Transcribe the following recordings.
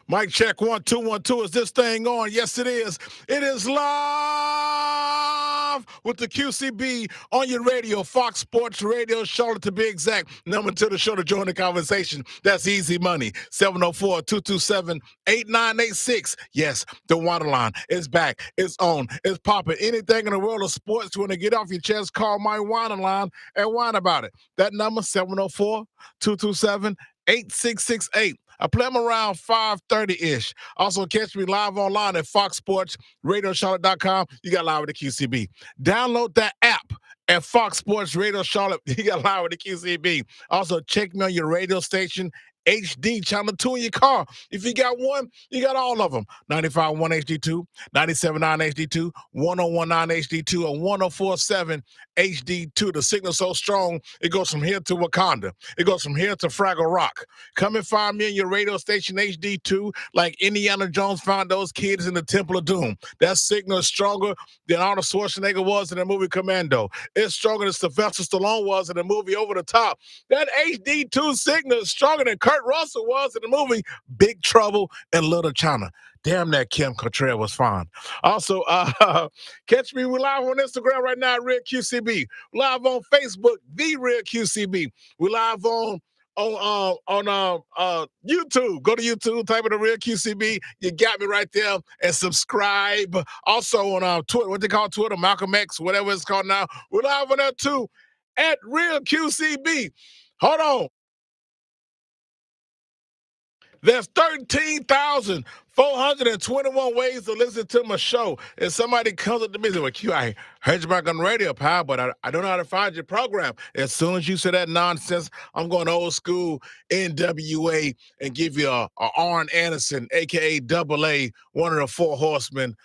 Mic check 1 2 1 2. Is this thing on? Yes, it is. It is live with the QCB on your radio, Fox Sports Radio, Charlotte to be exact. Number 2 to show to join the conversation. That's easy money. 704-227-8986. Yes, the water line is back. It's on. It's popping. Anything in the world of sports you want to get off your chest, call my water line and whine about it. That number 704-227-8668. I play them around 5:30-ish. Also, catch me live online at foxsportsradiocharlotte.com. You got live with the QCB. Download that app at Fox Sports Radio Charlotte. You got live with the QCB. Also, check me on your radio station, HD channel 2 in your car. If you got one, you got all of them. 95.1 HD2, 97.9 HD2, 101.9 HD2, and 104.7 HD2. The signal's so strong, it goes from here to Wakanda. It goes from here to Fraggle Rock. Come and find me on your radio station, HD2, like Indiana Jones found those kids in the Temple of Doom. That signal is stronger than Arnold Schwarzenegger was in the movie Commando. It's stronger than Sylvester Stallone was in the movie Over the Top. That HD2 signal is stronger than Kurt Russell was in the movie Big Trouble in Little China. Damn, that Kim Cattrall was fine. Also, catch me. We're live on Instagram right now, Real QCB. Live on Facebook, The Real QCB. We're live on YouTube. Go to YouTube, type in The Real QCB. You got me right there, and subscribe. Also on Twitter, what they call Twitter, Malcolm X, whatever it's called now. We're live on that too, at Real QCB. Hold on. There's 13,421 ways to listen to my show. And somebody comes up to me and says, well, Q, I heard you back on the radio, pal, but I don't know how to find your program. As soon as you say that nonsense, I'm going old school NWA and give you a Arn Anderson, a.k.a. Double A, one of the four horsemen,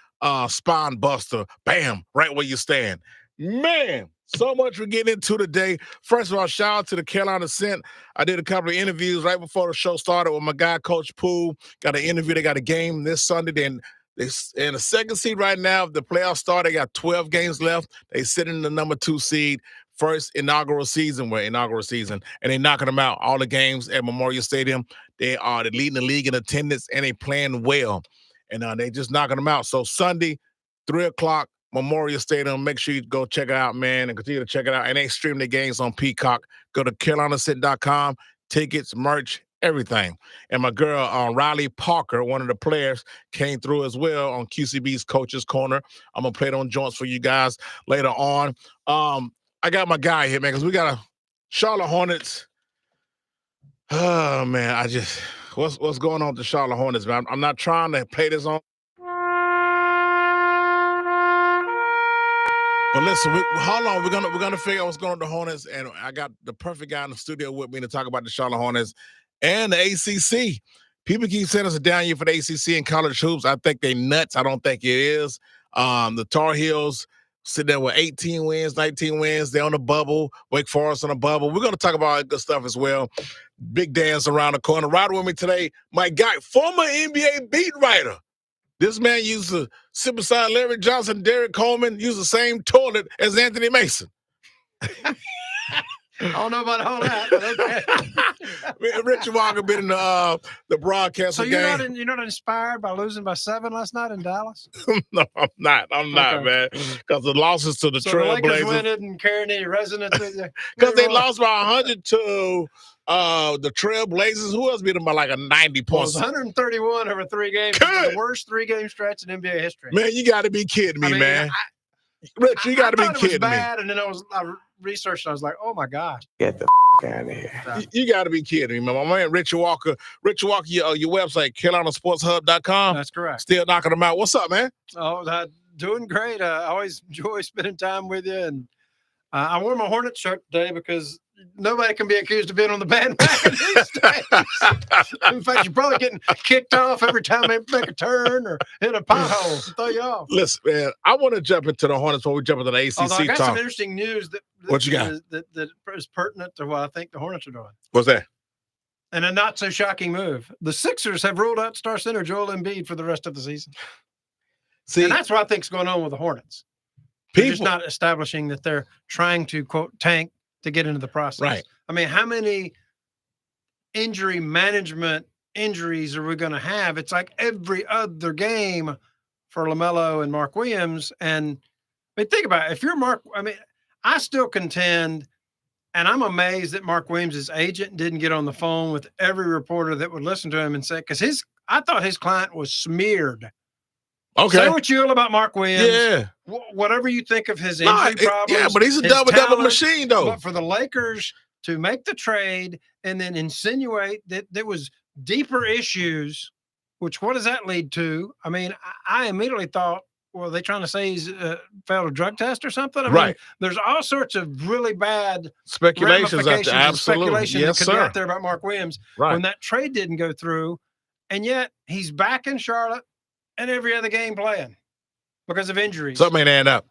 spine buster. Bam, right where you stand. Man, so much we're getting into today. First of all, shout out to the Carolina Scent. I did a couple of interviews right before the show started with my guy, Coach Poole. Got an interview. They got a game this Sunday. Then they're in the second seed right now. The playoffs start. They got 12 games left. They sit in the number 2 seed. First inaugural season, and they're knocking them out. All the games at Memorial Stadium. They're leading the league in attendance, and they playing well. And they just knocking them out. So Sunday, 3 o'clock, Memorial Stadium. Make sure you go check it out, man, and continue to check it out. And they stream the games on Peacock. Go to CarolinaCent.com. Tickets, merch, everything. And my girl, Riley Parker, one of the players, came through as well on QCB's Coach's Corner. I'm going to play it on joints for you guys later on. I got my guy here, man, because we got a Charlotte Hornets. Oh, man, what's going on with the Charlotte Hornets, man? I'm not trying to play this on. But listen, hold on. We're gonna figure out what's going on with the Hornets, and I got the perfect guy in the studio with me to talk about the Charlotte Hornets and the ACC. People keep saying it's a down year for the ACC and college hoops. I think they nuts. I don't think it is. The Tar Heels sitting there with 18 wins, 19 wins. They're on the bubble. Wake Forest on the bubble. We're gonna talk about all that good stuff as well. Big dance around the corner. Riding with me today, my guy, former NBA beat writer. This man used to sit beside Larry Johnson, Derek Coleman, use the same toilet as Anthony Mason. I don't know about all that, but okay. Richard Walker been in the broadcast so game. You're not inspired by losing by 7 last night in Dallas? No, I'm not, man. Because the losses to the Trailblazers. The Lakers win it and carrying any resonance with you. Because they lost by 100 to the Trailblazers. Who else beat them by like a 90 points? It was 131 over 3 games. The worst 3-game stretch in NBA history. Man, you got to be kidding me, man. Rich, you got to be kidding me. Bad, and then I researched, and I was like, oh my gosh. Get the out of here. You got to be kidding me, man. My man, Richard Walker, your website, CarolinaSportsHub.com. That's correct. Still knocking them out. What's up, man? Oh, doing great. I always enjoy spending time with you. And I wore my Hornet shirt today because nobody can be accused of being on the bandwagon these days. In fact, you're probably getting kicked off every time they make a turn or hit a pothole to throw you off. Listen, man, I want to jump into the Hornets before we jump into the ACC Although I got talk. some interesting news that what you got? That is pertinent to what I think the Hornets are doing. What's that? And a not so shocking move. The Sixers have ruled out star center Joel Embiid for the rest of the season. See, and that's what I think is going on with the Hornets. They're just not establishing that they're trying to, quote, tank to get into the process. Right. I mean, how many injury management injuries are we going to have? It's like every other game for LaMelo and Mark Williams. And I mean, think about it. If you're Mark, I mean, I still contend, and I'm amazed that Mark Williams' agent didn't get on the phone with every reporter that would listen to him and say, because I thought his client was smeared. Okay. Say what you will about Mark Williams. Yeah. Whatever you think of his injury problems. Yeah, but he's a double machine, though. But for the Lakers to make the trade and then insinuate that there was deeper issues, which what does that lead to? I mean, I immediately thought, well, are they trying to say he's failed a drug test or something? I mean, there's all sorts of really bad speculations out there. Absolutely. Speculation that could be out there about Mark Williams when that trade didn't go through. And yet he's back in Charlotte and every other game playing because of injuries. Something ain't add up.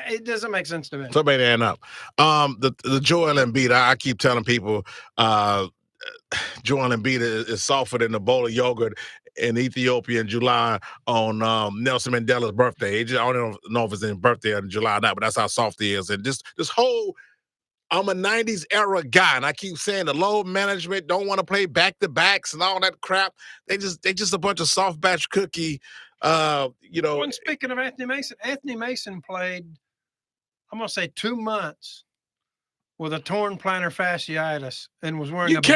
It doesn't make sense to me. Something ain't add up. The Joel Embiid, I keep telling people, Joel Embiid is softer than a bowl of yogurt in Ethiopia in July on Nelson Mandela's birthday. I don't know if it's his birthday in July or not, but that's how soft he is. And this whole, I'm a 90s era guy, and I keep saying the load management don't want to play back-to-backs and all that crap. They just a bunch of soft batch cookie, Well, and speaking of Anthony Mason played, I'm going to say 2 months with a torn plantar fasciitis and was wearing a boot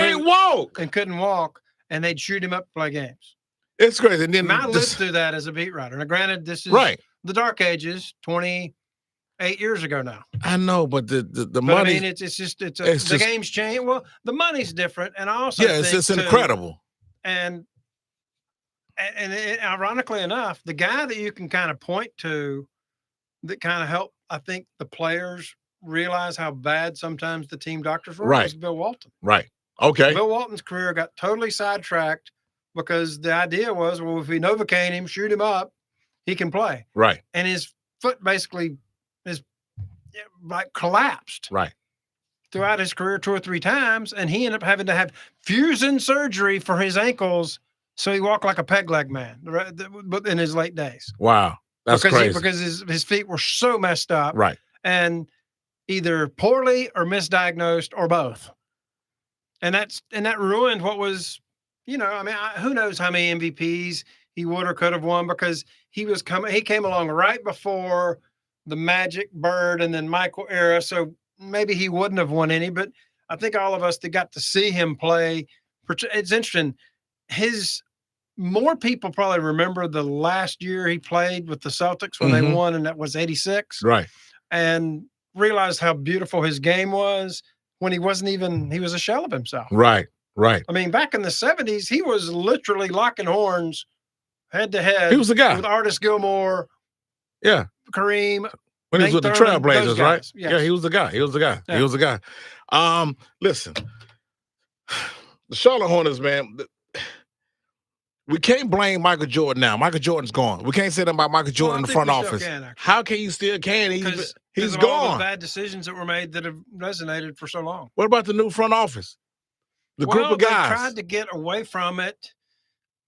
and couldn't walk, and they'd shoot him up to play games. It's crazy. And then I lived through that as a beat writer. Now, granted, this is the dark ages, 28 years ago now. I know, but the money. I mean, the game's changed. Well, the money's different, and I also think it's incredible. And ironically enough, the guy that you can kind of point to that kind of helped, I think, the players realize how bad sometimes the team doctors were was Bill Walton. Right. Okay. Bill Walton's career got totally sidetracked because the idea was, well, if we Novocaine him, shoot him up, he can play. Right. And his foot basically is like collapsed. Right. Throughout his career 2 or 3 times, and he ended up having to have fusion surgery for his ankles, so he walked like a peg leg man in his late days. Wow. That's crazy. Because his feet were so messed up. Right. And either poorly or misdiagnosed or both. And that ruined what was, I mean, who knows how many MVPs he would or could have won, because he came along right before the Magic, Bird, and then Michael era. So maybe he wouldn't have won any, but I think all of us that got to see him play, it's interesting. More people probably remember the last year he played with the Celtics when they won, and that was 86. Right. And realized how beautiful his game was when he was a shell of himself. Right. Right. I mean, back in the 70s, he was literally locking horns head to head. He was the guy. With Artis Gilmore. Yeah. Kareem. When he was with the Trailblazers, right? Yes. Yeah, he was the guy. Yeah. He was the guy. Listen, the Charlotte Hornets, man, we can't blame Michael Jordan now. Michael Jordan's gone. We can't say that about Michael Jordan in the front office. How can you still can? He's gone. All the bad decisions that were made that have resonated for so long. What about the new front office? The group of guys. They tried to get away from it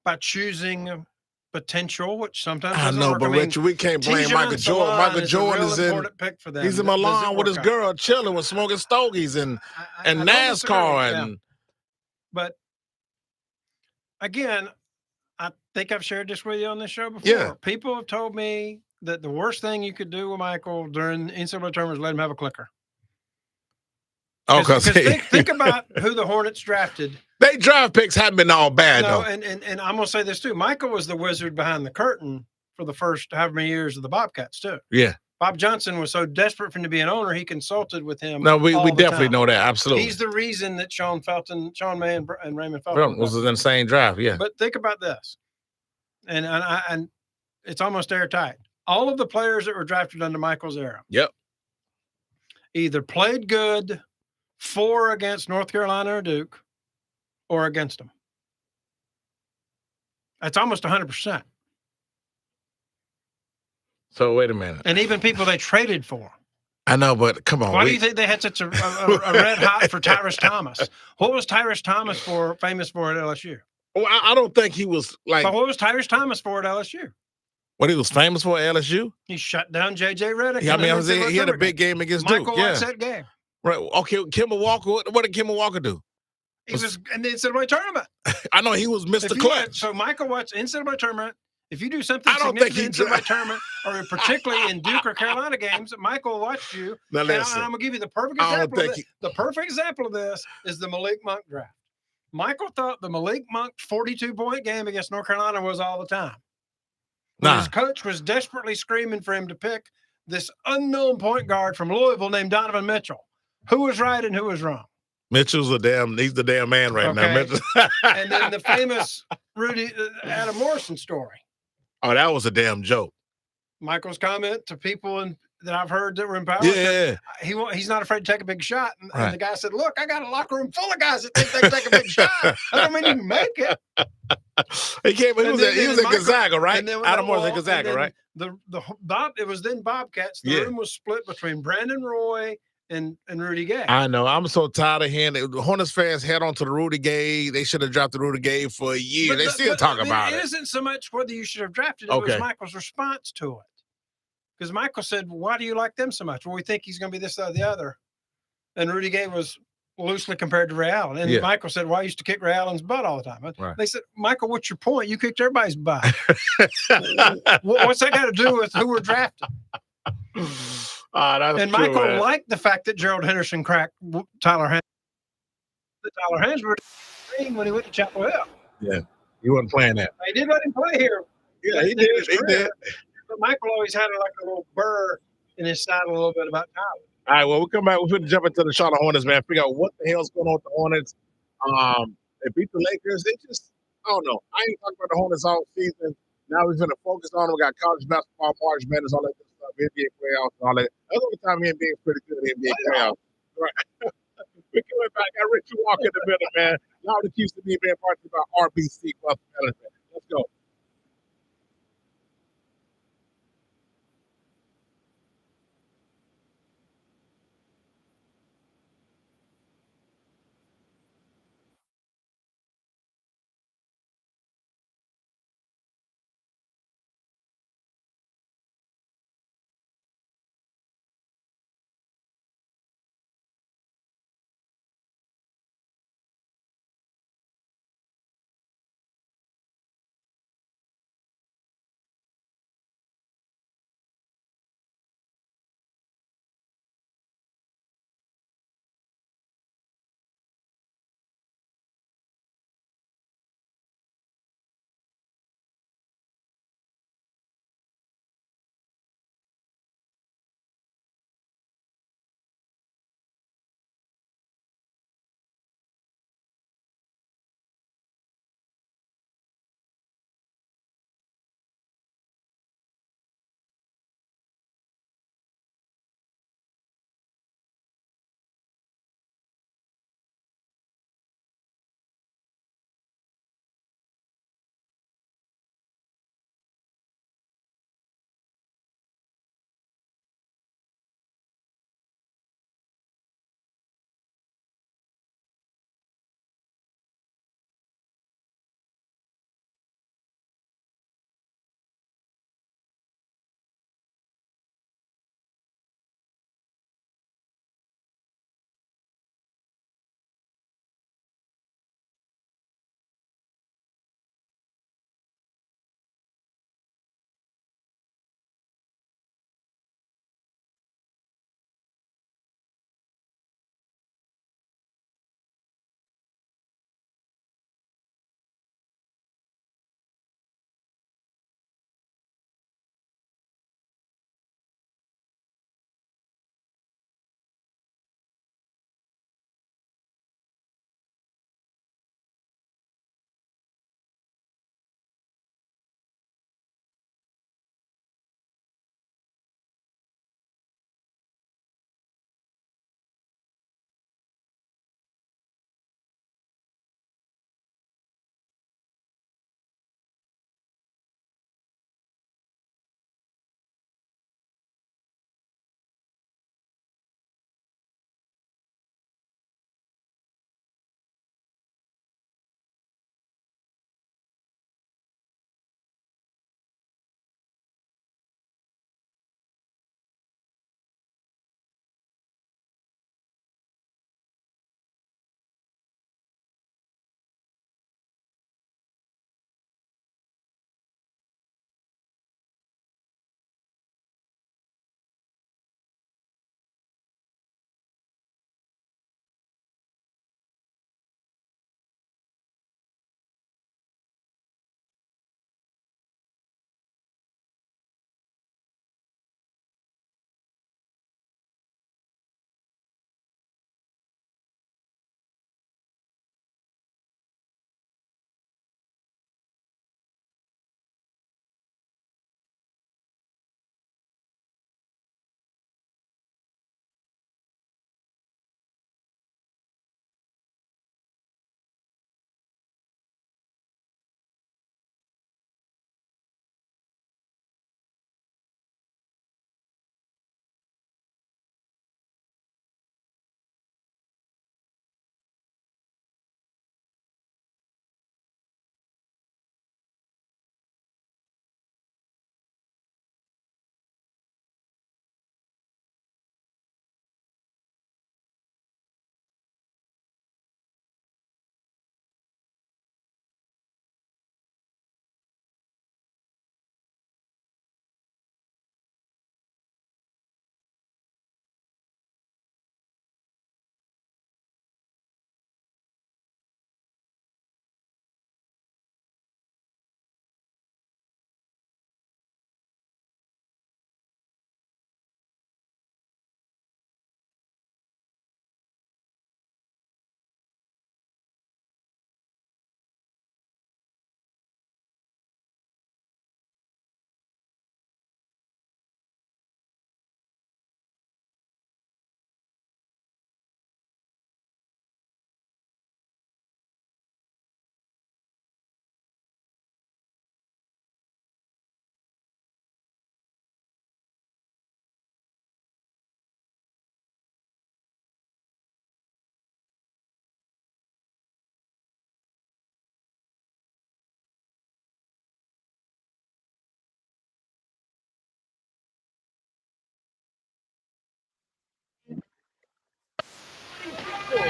by choosing potential, which sometimes doesn't work. But Richard, we can't blame Michael Jordan. Michael Jordan is in. Pick for them. He's in Milan with his girl, chilling with smoking stogies and NASCAR But again, I think I've shared this with you on this show before. Yeah. People have told me that the worst thing you could do with Michael during the NCAA tournament is let him have a clicker. Because think about who the Hornets drafted. They draft picks haven't been all bad, though. And I'm going to say this, too. Michael was the wizard behind the curtain for the first however many years of the Bobcats, too. Yeah. Bob Johnson was so desperate for him to be an owner, he consulted with him. No, we definitely know that. Absolutely. He's the reason that Sean May and Raymond Felton was an insane draft, yeah. But think about this. And it's almost airtight. All of the players that were drafted under Michael's era. Yep. Either played good for against North Carolina or Duke or against them. That's almost 100%. So wait a minute. And even people they traded for. I know, but come on. Why do you think they had such a red hot for Tyrus Thomas? What was Tyrus Thomas famous for at LSU? Well, I don't think he was like. But what was Tyrus Thomas for at LSU? What he was famous for at LSU? He shut down J.J. Redick. Yeah, I mean, he had a big game against Duke. Michael watched that game. Right. Okay, Kemba Walker. What did Kemba Walker do? He was in the NCAA tournament. I know he was Mr. If you, Clutch. so Michael watched NCAA tournament. If you do something I don't think significant in NCAA tournament, or particularly in Duke or Carolina games, Michael watched you. Now And listen, I'm gonna give you the perfect I don't example. Of think this. The perfect example of this is the Malik Monk draft. Michael thought the Malik Monk 42-point game against North Carolina was all the time. When his coach was desperately screaming for him to pick this unknown point guard from Louisville named Donovan Mitchell. Who was right and who was wrong? Mitchell's he's the damn man right now. Mitchell. And then the famous Adam Morrison story. Oh, that was a damn joke. Michael's comment to people that I've heard that were in power. Yeah. He's not afraid to take a big shot. And the guy said, look, I got a locker room full of guys that think they can take a big shot. I don't mean you can make it. He was at Gonzaga, right? Adam Morrison at Gonzaga, right? It was then Bobcats. The room was split between Brandon Roy and Rudy Gay. I know. I'm so tired of hearing the Hornets fans head on to the Rudy Gay. They should have dropped the Rudy Gay for a year. They still talk about it. It isn't so much whether you should have drafted it. It was Michael's response to it. Because Michael said, why do you like them so much? Well, we think he's going to be this, that, or the other. And Rudy Gay was loosely compared to Ray Allen. And Michael said, well, I used to kick Ray Allen's butt all the time. They said, Michael, what's your point? You kicked everybody's butt. What's that got to do with who we're drafting? And Michael liked the fact that Gerald Henderson cracked Tyler Hansbrough. Tyler Hansbrough when he went to Chapel Hill. Yeah, he wasn't playing that. They did let him play here. Yeah, he did. He did. But Michael always had like a little burr in his side a little bit about Tyler. All right, well, we come back. We're going to jump into the Charlotte Hornets, man. Figure out what the hell's going on with the Hornets. They beat the Lakers. They just, I don't know. I ain't talking about the Hornets all season. Now we're going to focus on them. We got college basketball, March Madness, all that good stuff, NBA playoffs, and all that. That's the only time the NBA is pretty good at NBA playoffs. Right. We're coming back. I got Richie Walker in the middle, man. Now the QCB being part about RBC Wealth Management. Let's go. Welcome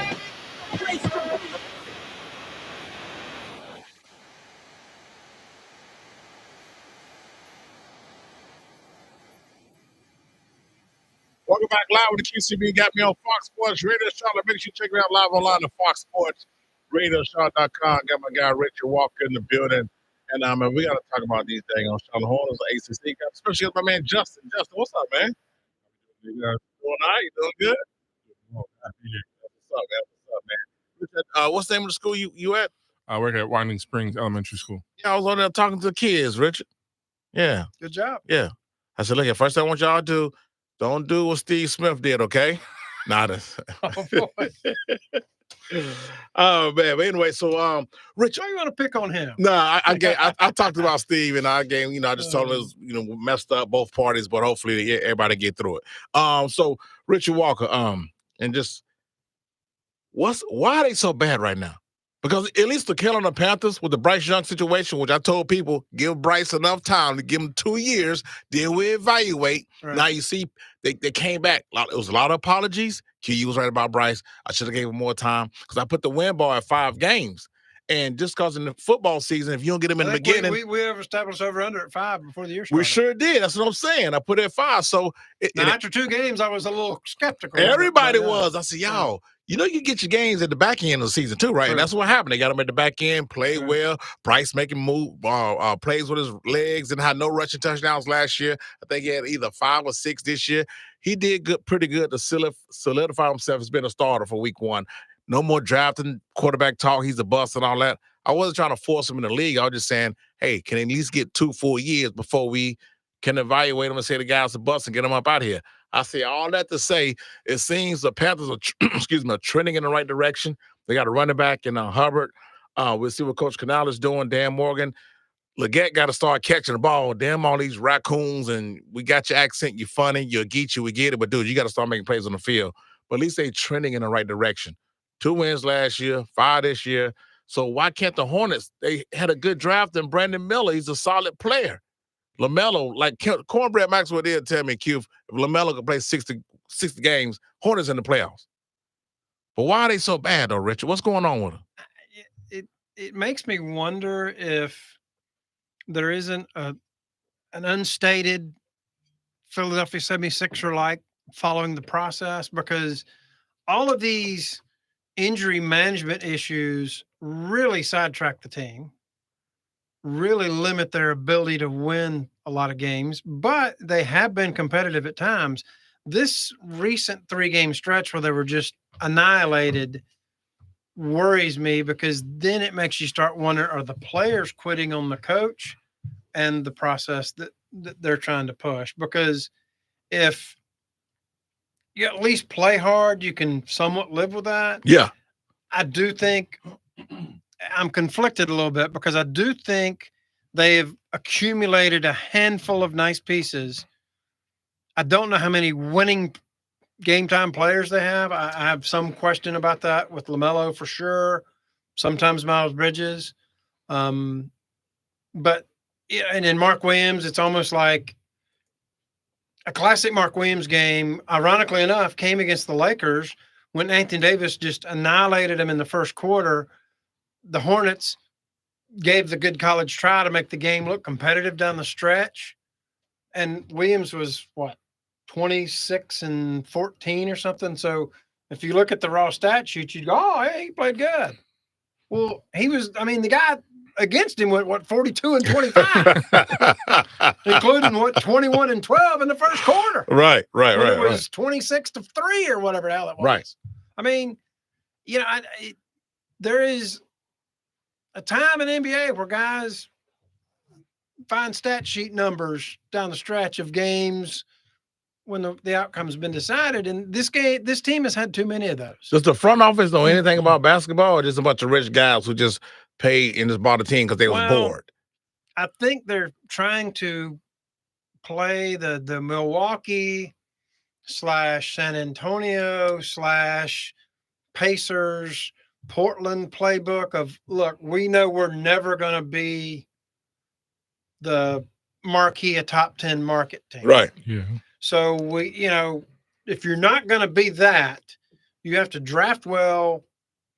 back live with the QCB. Got me on Fox Sports Radio Charlotte. Make sure you check me out live online at foxsportsradiocharlotte.com. Got my guy Richard Walker in the building. And we got to talk about these things on Charlotte Hornets, ACC. Especially with my man Justin. Justin, what's up, man? You doing all right? You doing good? What's up, man? What's up, man? Richard, what's the name of the school you at? I work at Winding Springs Elementary School. Yeah, I was on there talking to the kids, Richard. Yeah. Good job. Yeah. I said, look, at first I want y'all to don't do what Steve Smith did, okay? Not us. Oh, boy. Oh man, but anyway, so Rich, Why you want to pick on him? no, I talked about Steve and I gave, I just told him it was, messed up both parties, but hopefully everybody get through it. So Richard Walker, and just why are they so bad right now? Because at least the Carolina Panthers with the Bryce Young situation, which I told people, give Bryce enough time to give him 2 years, then we evaluate. Right. Now you see they came back. It was a lot of apologies. QU was right about Bryce. I should have gave him more time because I put the win bar at 5 games. And just because in the football season, if you don't get him in the beginning. We have established over under at 5 before the year started. We sure did. That's what I'm saying. I put it at 5. So after 2 games, I was a little skeptical. Everybody was. I said, y'all, you get your games at the back end of the season too, right? True. And that's what happened. They got him at the back end, played well. Bryce making plays with his legs and had no rushing touchdowns last year. I think he had either 5 or 6 this year. He did pretty good to solidify himself as being a starter for week 1. No more drafting quarterback talk. He's a bust and all that. I wasn't trying to force him in the league. I was just saying, hey, can he at least get 2 full years before we can evaluate him and say the guy's a bust and get him up out of here? I say all that to say, it seems the Panthers are, are trending in the right direction. They got a running back in Hubbard. We'll see what Coach Canal is doing. Dan Morgan. Leggett got to start catching the ball. Damn all these raccoons, and we got your accent. You're funny. You'll get you. We get it. But, dude, you got to start making plays on the field. But at least they trending in the right direction. 2 wins last year, 5 this year. So why can't the Hornets? They had a good draft in Brandon Miller. He's a solid player. LaMelo, like Cornbread Maxwell did tell me, Q, if LaMelo could play 60 games, Hornets in the playoffs. But why are they so bad, though, Richard? What's going on with them? It makes me wonder if there isn't an unstated Philadelphia 76er-like following the process, because all of these injury management issues really sidetrack the team, really limit their ability to win a lot of games, but they have been competitive at times. This recent 3-game stretch where they were just annihilated worries me, because then it makes you start wondering, are the players quitting on the coach and the process that they're trying to push? Because if you at least play hard, you can somewhat live with that. Yeah. I do think I'm conflicted a little bit, because I do think they've accumulated a handful of nice pieces. I don't know how many winning game time players they have. I have some question about that with LaMelo for sure. Sometimes Miles Bridges. But yeah, and in Mark Williams, it's almost like a classic Mark Williams game, ironically enough, came against the Lakers when Anthony Davis just annihilated him in the first quarter. The Hornets gave the good college try to make the game look competitive down the stretch. And Williams was, 26 and 14 or something. So if you look at the raw stat sheet, you'd go, oh, hey, he played good. Well, the guy against him went, 42 and 25, including 21 and 12 in the first quarter. Right. It was 26 to 3 or whatever the hell it was. Right. I mean, there is a time in NBA where guys find stat sheet numbers down the stretch of games when the outcome's been decided. And this team has had too many of those. Does the front office know anything about basketball, or just a bunch of rich guys who just paid and just bought a team because they was bored? I think they're trying to play the Milwaukee / San Antonio / Pacers Portland playbook of, look, we know we're never going to be the marquee, a top 10 market team. Right. Yeah. So if you're not going to be that, you have to draft well,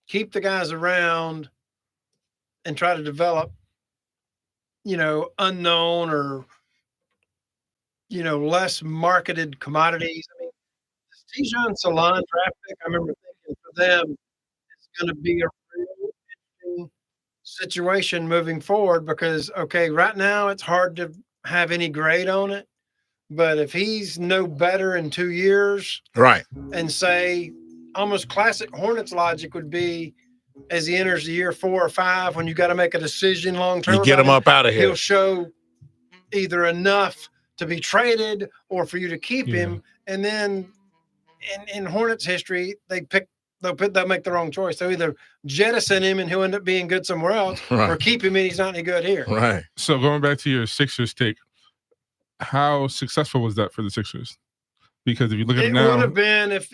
keep the guys around, and try to develop, unknown or, less marketed commodities. I mean, this Tijon Salon draft pick, I remember thinking for them, it's going to be a real interesting situation moving forward because, okay, right now it's hard to have any grade on it. But if he's no better in 2 years, right, and say almost classic Hornets logic would be as he enters the year 4 or 5, when you got to make a decision long term, you get him up out of here. He'll show either enough to be traded or for you to keep him. And then in Hornets history, they'll make the wrong choice. They'll either jettison him and he'll end up being good somewhere else, or keep him and he's not any good here. Right. So going back to your Sixers take, how successful was that for the Sixers? Because if you look at it now, it would have been if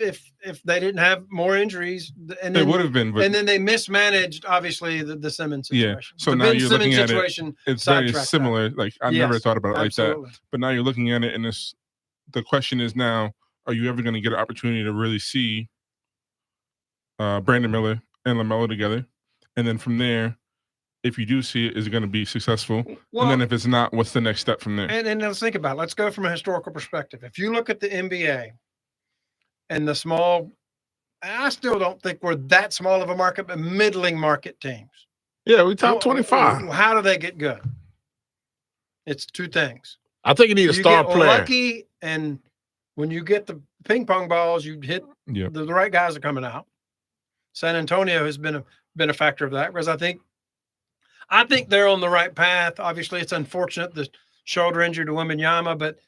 they didn't have more injuries, and then, it would have been. But, and then they mismanaged, obviously, the Simmons situation. Yeah. So the now Ben you're Simmons looking at situation it's very similar. Like I never thought about it absolutely. like that. But now you're looking at it, and the question is now: are you ever going to get an opportunity to really see Brandon Miller and LaMelo together? And then from there, if you do see it, is it going to be successful? Well, and then if it's not, what's the next step from there? And let's think about it. Let's go from a historical perspective. If you look at the NBA and the small, I still don't think we're that small of a market, but middling market teams. Yeah, we top 25. How do they get good? It's 2 things. I think you need a star player. Lucky, and when you get the ping pong balls, you hit the right guys are coming out. San Antonio has been a factor of that because I think they're on the right path. Obviously, it's unfortunate the shoulder injury to Wembanyama, but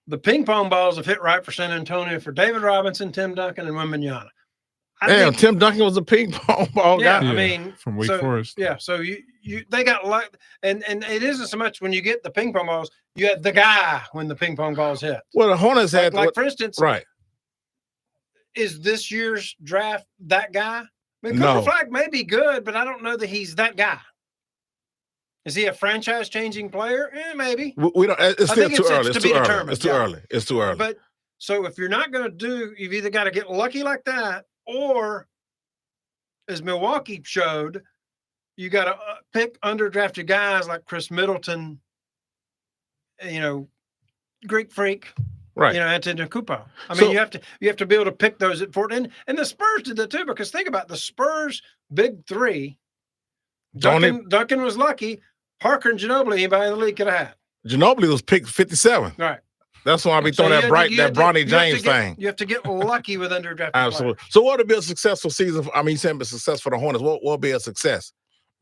the ping pong balls have hit right for San Antonio for David Robinson, Tim Duncan, and Wembanyama. Damn, Tim Duncan was a ping pong ball guy. I mean, from Wake Forest. Yeah, so they got luck, and it isn't so much when you get the ping pong balls, you have the guy when the ping pong balls hit. Well, the Hornets had for instance, is this year's draft that guy? I mean, Cooper Flag may be good, but I don't know that he's that guy. Is he a franchise-changing player? Maybe. We don't. It's still too early. It's to be determined. It's too early. It's too early. But so if you're not going to you've either got to get lucky like that, or as Milwaukee showed, you got to pick underdrafted guys like Chris Middleton, Greek Freak, right? Antetokounmpo. I mean, you have to be able to pick those at 14. And the Spurs did that too, because think about the Spurs' big 3. Duncan was lucky. Parker and Ginobili, anybody in the league could have had. Ginobili was picked 57. Right. That's why I be throwing that Bronny James thing. You have to get lucky with underdrafted Absolutely. players. So what would be a successful season? I mean, you saying a success for the Hornets. What would be a success?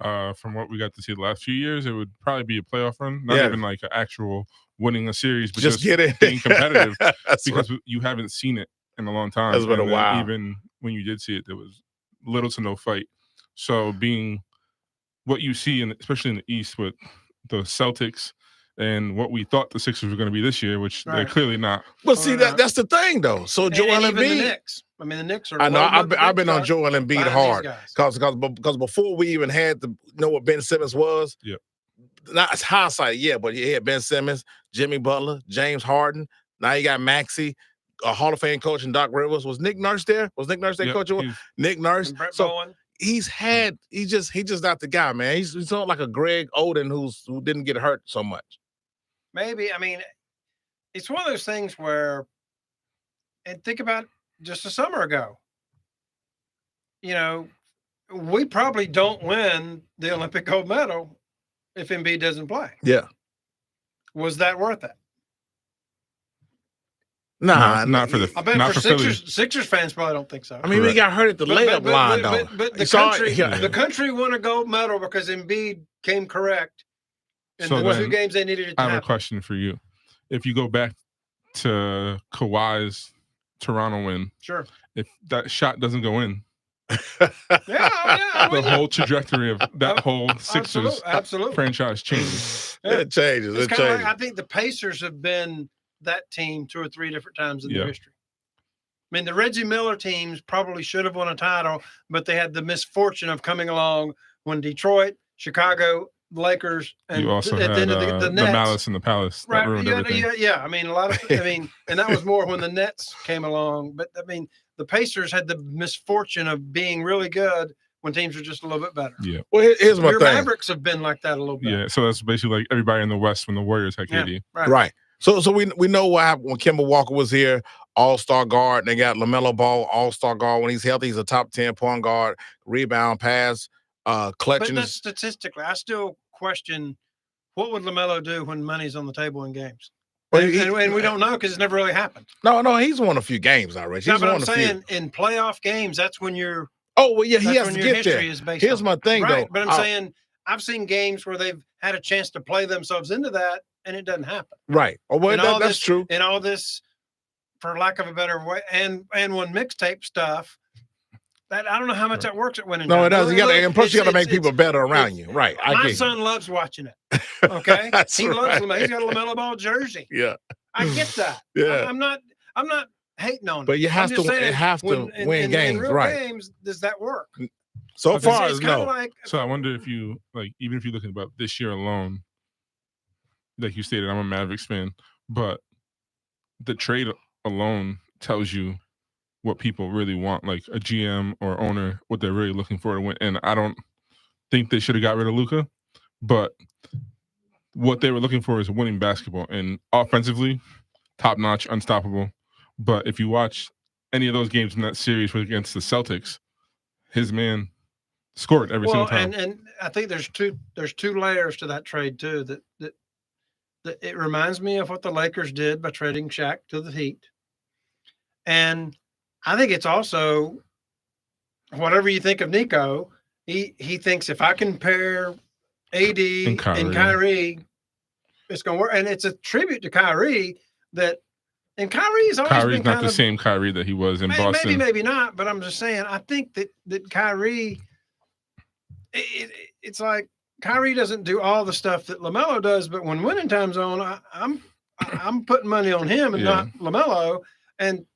From what we got to see the last few years, it would probably be a playoff run. Not even like an actual winning a series, but just being competitive because you haven't seen it in a long time. It's been a while. Even when you did see it, there was little to no fight. So being what you see, especially in the East with the Celtics and what we thought the Sixers were going to be this year, which they're clearly not. But see, that's the thing, though. So Joel Embiid, the Knicks. I mean, the Knicks are. I know. I've been on Joel Embiid hard because before we even had to know what Ben Simmons was. Yeah. Not it's hindsight, but you had Ben Simmons, Jimmy Butler, James Harden. Now you got Maxey, a Hall of Fame coach, and Doc Rivers. Was Nick Nurse there? Was Nick Nurse their coach? Nick Nurse. So Bowen. He's just not the guy, man. He's not like a Greg Oden who didn't get hurt so much. Maybe. I mean, it's one of those things where, and think about just a summer ago, we probably don't win the Olympic gold medal if Embiid doesn't play. Yeah. Was that worth it? Nah, not for the. I bet for Sixers fans probably don't think so. I mean, we got hurt at the layup line, though. But the country won a gold medal because Embiid came correct in the 2 games they needed it to I have a question for you. If you go back to Kawhi's Toronto win, sure. If that shot doesn't go in, the whole trajectory of that whole Sixers franchise changes. It changes. It's kind of like, I think the Pacers have been that team 2 or 3 different times in their history. I mean, the Reggie Miller teams probably should have won a title, but they had the misfortune of coming along when Detroit, Chicago, Lakers, and you also had the Nets, the Malice in the Palace that ruined everything. Yeah. I mean, a lot of. I mean, and that was more when the Nets came along. But I mean, the Pacers had the misfortune of being really good when teams were just a little bit better. Yeah. Well, here's my Your thing. Mavericks have been like that a little bit. Yeah. So that's basically like everybody in the West when the Warriors had Yeah, KD. right. So we know what happened when Kemba Walker was here, all-star guard. They got LaMelo Ball, all-star guard. When he's healthy, he's a top 10 point guard, rebound, pass, clutching. But that's statistically, I still question what would LaMelo do when money's on the table in games. Well, And we don't know because it's never really happened. No, he's won a few games already. No, but I'm saying in playoff games, that's when you're. Oh, well, yeah, he that's has when to your get there. history is based Here's on. my thing, Right, though. but I'm saying I've seen games where they've had a chance to play themselves into that, and it doesn't happen. Right. Oh, well, that's this, true. And all this, for lack of a better way, and when mixtape stuff, that I don't know how much that works at winning. No, time. it does. You got to, and plus you got to make people better around you. Right. My son loves watching it. Okay, he loves LaMelo. He's got a LaMelo Ball jersey. Yeah, I get that. Yeah, I'm not hating on it. But you have to win games, in real right? Games, does that work? So far, it's no. Like, so I wonder if you even if you're looking about this year alone, like you stated, I'm a Mavericks fan, but the trade alone tells you what people really want, like a GM or owner, what they're really looking for to win. And I don't think they should have got rid of Luka, but what they were looking for is winning basketball and offensively, top notch, unstoppable. But if you watch any of those games in that series against the Celtics, his man scored every single time. And I think there's two layers to that trade too. That it reminds me of what the Lakers did by trading Shaq to the Heat, and I think it's also whatever you think of Nico. He thinks if I can pair AD and Kyrie, it's going to work. And it's a tribute to Kyrie that, and Kyrie's always Kyrie's been not the same Kyrie that he was in Boston. Maybe not, but I'm just saying, I think that Kyrie, it's like Kyrie doesn't do all the stuff that LaMelo does, but when winning time's on, I'm putting money on him and not LaMelo. And,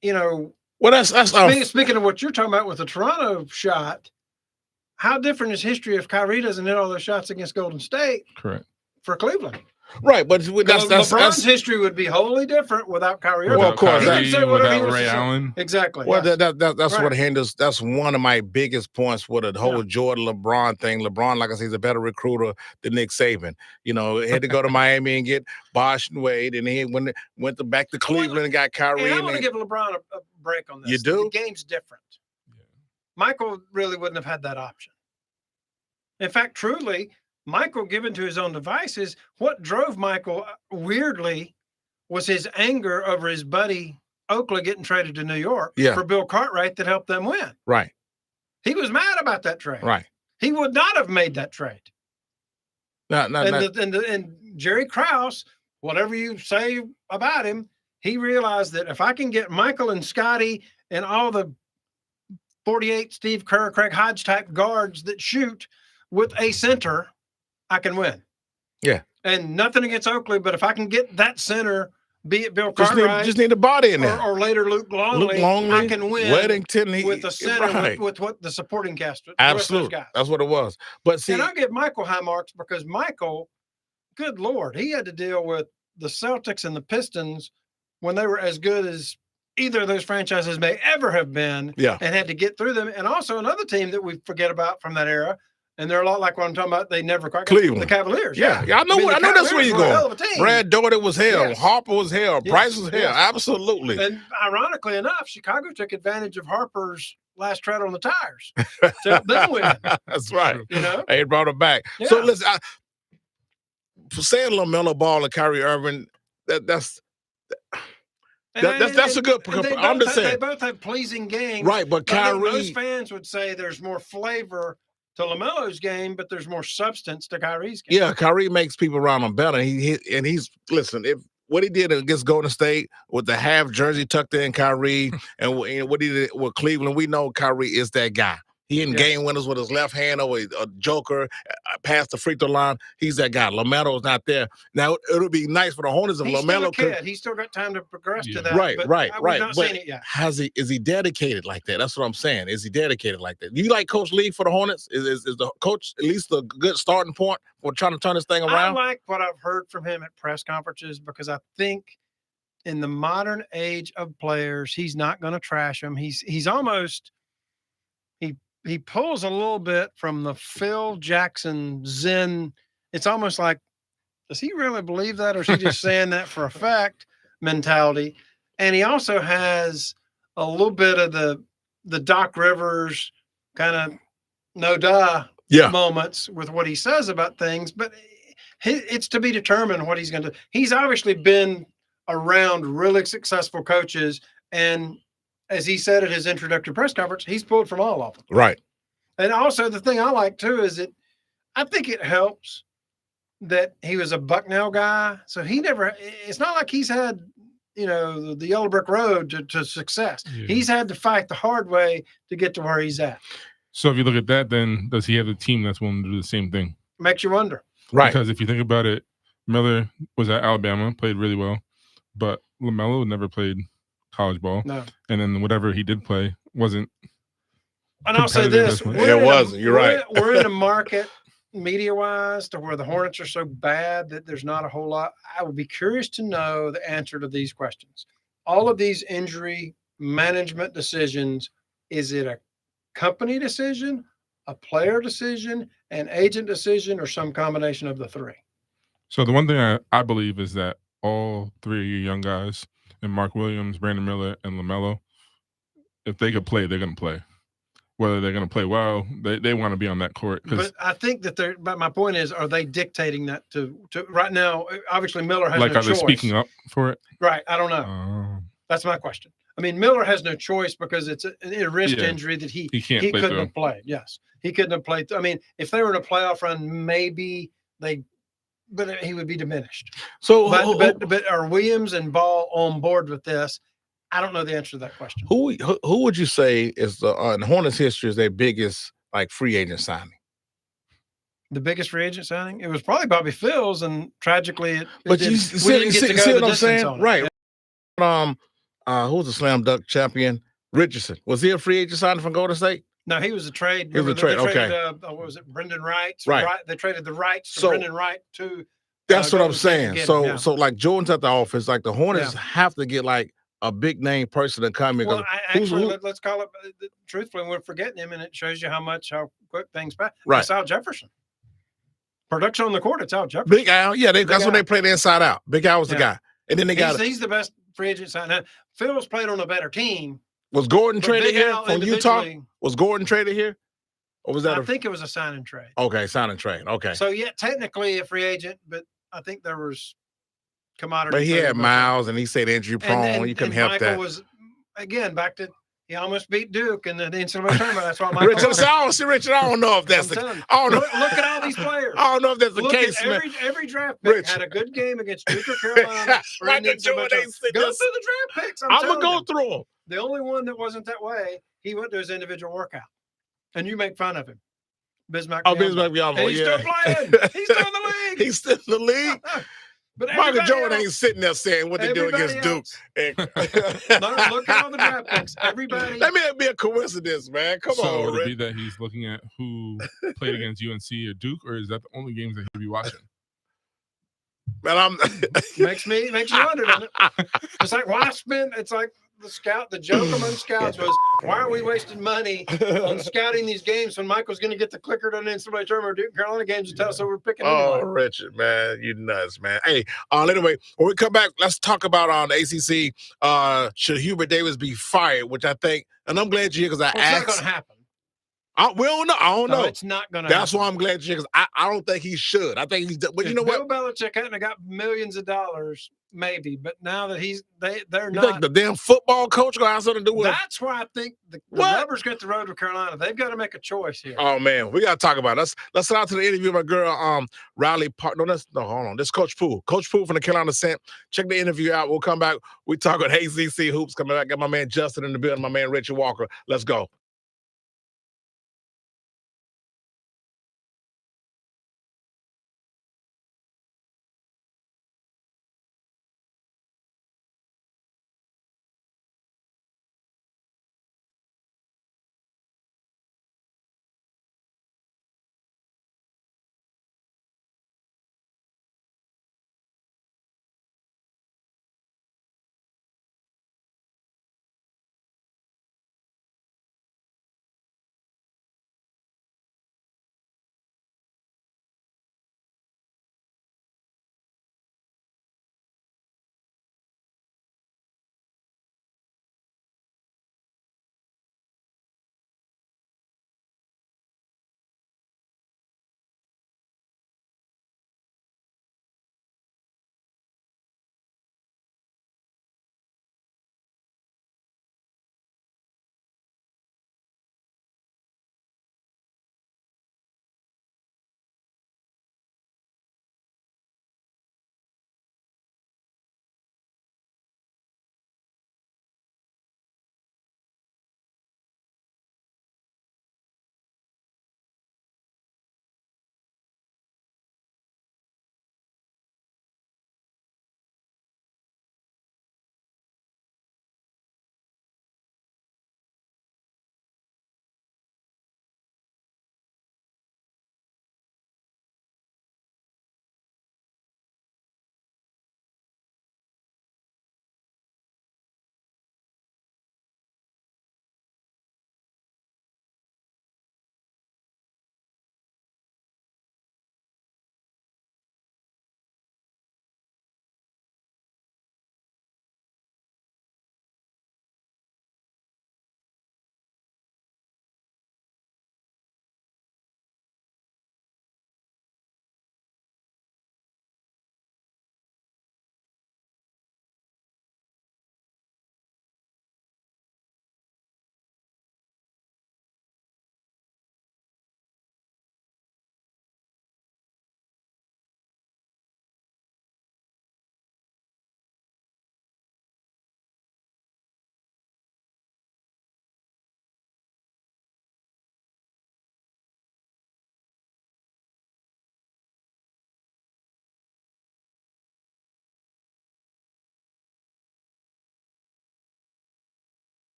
you know, well, that's speaking of what you're talking about with the Toronto shot, how different is history if Kyrie doesn't hit all those shots against Golden State? Correct. For Cleveland. Right, but LeBron's history would be wholly different without Kyrie. Well, of course, without Ray Allen. Exactly. Well, that's what hinders. That's one of my biggest points with the whole Jordan LeBron thing. LeBron, like I say, is a better recruiter than Nick Saban. You know, had to go to Miami and get Bosh and Wade, and he went back to Cleveland and got Kyrie. And I want to give LeBron a break on this. You do? The game's different. Yeah. Michael really wouldn't have had that option. In fact, truly, Michael, given to his own devices, what drove Michael weirdly was his anger over his buddy Oakley getting traded to New York for Bill Cartwright that helped them win. Right. He was mad about that trade. Right. He would not have made that trade. And Jerry Krause, whatever you say about him, he realized that if I can get Michael and Scotty and all the 48 Steve Kerr, Craig Hodge type guards that shoot with a center, I can win. Yeah. And nothing against Oakley, but if I can get that center, be it Bill Cartwright, just need a body in there, or later Luke Longley, I can win Weddington, with the center with what the supporting cast. Absolutely, that's what it was. But see, and I'll give Michael high marks because Michael, good Lord, he had to deal with the Celtics and the Pistons when they were as good as either of those franchises may ever have been, and had to get through them. And also another team that we forget about from that era. And they're a lot like what I'm talking about. They never quite got Cleveland. The Cavaliers. Yeah, I know that's where you're going. Brad Doherty was hell. Yes. Harper was hell. Yes. Bryce was hell. Yes. Absolutely. And ironically enough, Chicago took advantage of Harper's last tread on the tires to them win. That's right. You know, they brought it back. Yeah. So listen, for saying LaMelo Ball and Kyrie Irving, that's a good. I'm just saying they both have pleasing games, right? But Kyrie, most fans would say there's more flavor to LaMelo's game, but there's more substance to Kyrie's game. Yeah, Kyrie makes people around him better. He's listen. If what he did against Golden State with the half jersey tucked in Kyrie, and what he did with Cleveland, we know Kyrie is that guy. He in game winners with his left hand over a joker, past the free throw line. He's that guy. LaMelo's not there. Now, it would be nice for the Hornets if LaMelo could. He's still got time to progress to that. Right. We've not seen it yet. Is he dedicated like that? That's what I'm saying. Is he dedicated like that? Do you like Coach Lee for the Hornets? Is the coach at least a good starting point for trying to turn this thing around? I like what I've heard from him at press conferences because I think in the modern age of players, he's not going to trash them. He's almost he pulls a little bit from the Phil Jackson Zen. It's almost like, does he really believe that, or is he just saying that for effect mentality? And he also has a little bit of the Doc Rivers kind of no duh moments with what he says about things, but it's to be determined what he's going to do. He's obviously been around really successful coaches, and as he said at his introductory press conference, he's pulled from all of them. Right. And also the thing I like too is that I think it helps that he was a Bucknell guy. So it's not like he's had, the yellow brick road to success. Yeah. He's had to fight the hard way to get to where he's at. So if you look at that, then does he have a team that's willing to do the same thing? Makes you wonder. Right. Because if you think about it, Miller was at Alabama, played really well, but LaMelo never played college ball. No. And then whatever he did play wasn't. And I'll say this. It wasn't. You're right. We're in a market media-wise to where the Hornets are so bad that there's not a whole lot. I would be curious to know the answer to these questions. All of these injury management decisions, is it a company decision, a player decision, an agent decision, or some combination of the three? So the one thing I believe is that all three of you young guys, and Mark Williams, Brandon Miller, and LaMelo, if they could play, they're going to play. Whether they're going to play well, they want to be on that court. But I think that but my point is, are they dictating that to right now? Obviously, Miller has no choice. Are they speaking up for it? Right. I don't know. That's my question. I mean, Miller has no choice because it's a wrist injury that he couldn't have played. Yes, he couldn't have played. I mean, if they were in a playoff run, maybe but he would be diminished. So, but are Williams and Ball on board with this? I don't know the answer to that question. Who would you say is in Hornets history is their biggest free agent signing? The biggest free agent signing? It was probably Bobby Phil's, and tragically, we didn't get to go the distance on it. Right. Yeah. Who was the slam dunk champion? Richardson. Was he a free agent signing from Golden State? No, he was a trade. He was a trade. Traded, what was it? Brendan Wright. Right. They traded the rights to Brendan Wright to. That's what I'm saying. So like Jordan's at the office, like the Hornets have to get like a big name person to come in. Well, let's call it truthfully. We're forgetting him, and it shows you how quick things pass. Right. It's Al Jefferson. Production on the court. It's Al Jefferson. Big Al. Yeah, that's when they played the inside out. Big Al was the guy, and then he's the best free agent sign. Now, Phil's played on a better team. Was Gordon traded here from Utah? Was Gordon traded here? Or was that I think it was a sign and trade. Okay, sign and trade. Okay. So yeah, technically a free agent, but I think there was commodity. But he had Miles, and he said injury prone. You couldn't help Michael that. Was again back to he almost beat Duke in the NCAA tournament. That's why Michael. Richard, I don't know if that's the. I don't know. Look at all these players. I don't know if that's the case, man. Every draft pick had a good game against Duke or Carolina. Michael Jordan ain't go through the draft picks. I'm gonna go through them. The only one that wasn't that way, he went to his individual workout, and you make fun of him. Bismack. Bismack Biyombo. He's still playing. He's still in the league. He's still in the league. But Michael Jordan ain't sitting there saying what they do against Duke. Look at all the draft picks. Everybody. That may be a coincidence, man. Come on. So would it be that he's looking at who played against UNC or Duke, or is that the only games that he'll be watching? Man, makes you wonder, doesn't it? It's like why spend? It's like the joke among scouts was, why are we wasting money on scouting these games when Michael's going to get the clicker to the NCAA tournament or Duke Carolina games and tell us so we're picking anyway. Richard, man, you nuts, man. Hey, anyway, when we come back, let's talk about the ACC. Should Hubert Davis be fired? Which I think, and I'm glad you're here because I asked. It's not going to happen. We don't know. I don't know. It's not going to happen. That's why I'm glad you're here because I don't think he should. I think he's. But you know Bill what? Belichick hadn't got millions of dollars, maybe, but now that they're you not. Think the damn football coach going to have something to do with it? That's why I think the rubber's got the road to Carolina. They've got to make a choice here. Oh man, we got to talk about it. Let's send out to the interview with my girl Riley Park. No, hold on. This is Coach Poole. Coach Poole from the Carolina Cent. Check the interview out. We'll come back. We talk about ACC hoops coming back. Got my man Justin in the building. My man Richard Walker. Let's go.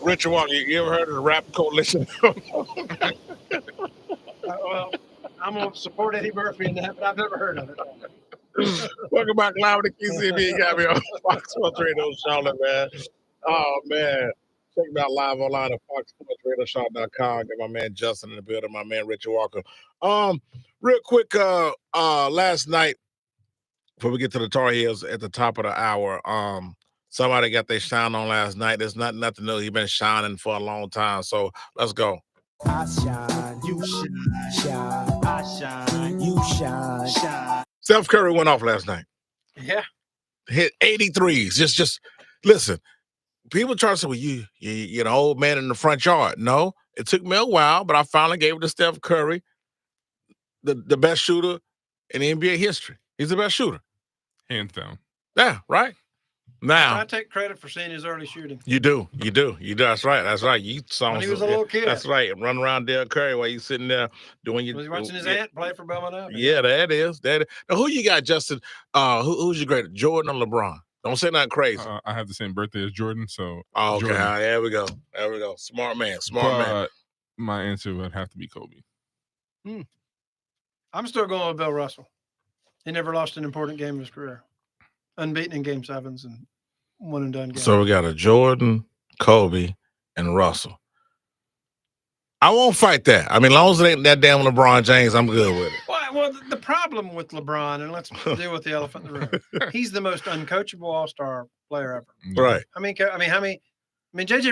Richard Walker, you ever heard of the Rap Coalition? Well, I'm gonna support Eddie Murphy in that, but I've never heard of it. Welcome back live to QCB. Got me on Fox Sports Radio, Charlotte, man. Oh man, check me out live online at foxsportsradioshow.com. Got my man Justin in the building, my man Richard Walker. Real quick, last night before we get to the Tar Heels at the top of the hour, somebody got their shine on last night. There's nothing new. He's been shining for a long time. So let's go. I shine, you shine, I shine, you shine. Steph Curry went off last night. Yeah. Hit 83s. Just listen. People try to say, well, you're an old man in the front yard. No, it took me a while, but I finally gave it to Steph Curry, the best shooter in NBA history. He's the best shooter. Hands down. Yeah, right. Now I take credit for seeing his early shooting. You do. That's right. You saw when he was a little kid. That's right. Run around Del Curry while you sitting there doing your. Was he watching his aunt play for Belmont? Yeah, that is. Now, who you got, Justin? Who's your greatest, Jordan or LeBron? Don't say nothing crazy. I have the same birthday as Jordan, so. Oh, okay, Jordan. There we go. Smart man. My answer would have to be Kobe. I'm still going with Bill Russell. He never lost an important game of his career. Unbeaten in game sevens and one and done game. So we got a Jordan, Kobe, and Russell. I won't fight that. I mean, as long as it ain't that damn LeBron James, I'm good with it. Well, the problem with LeBron, and let's deal with the elephant in the room. He's the most uncoachable all-star player ever. Right. I mean, JJ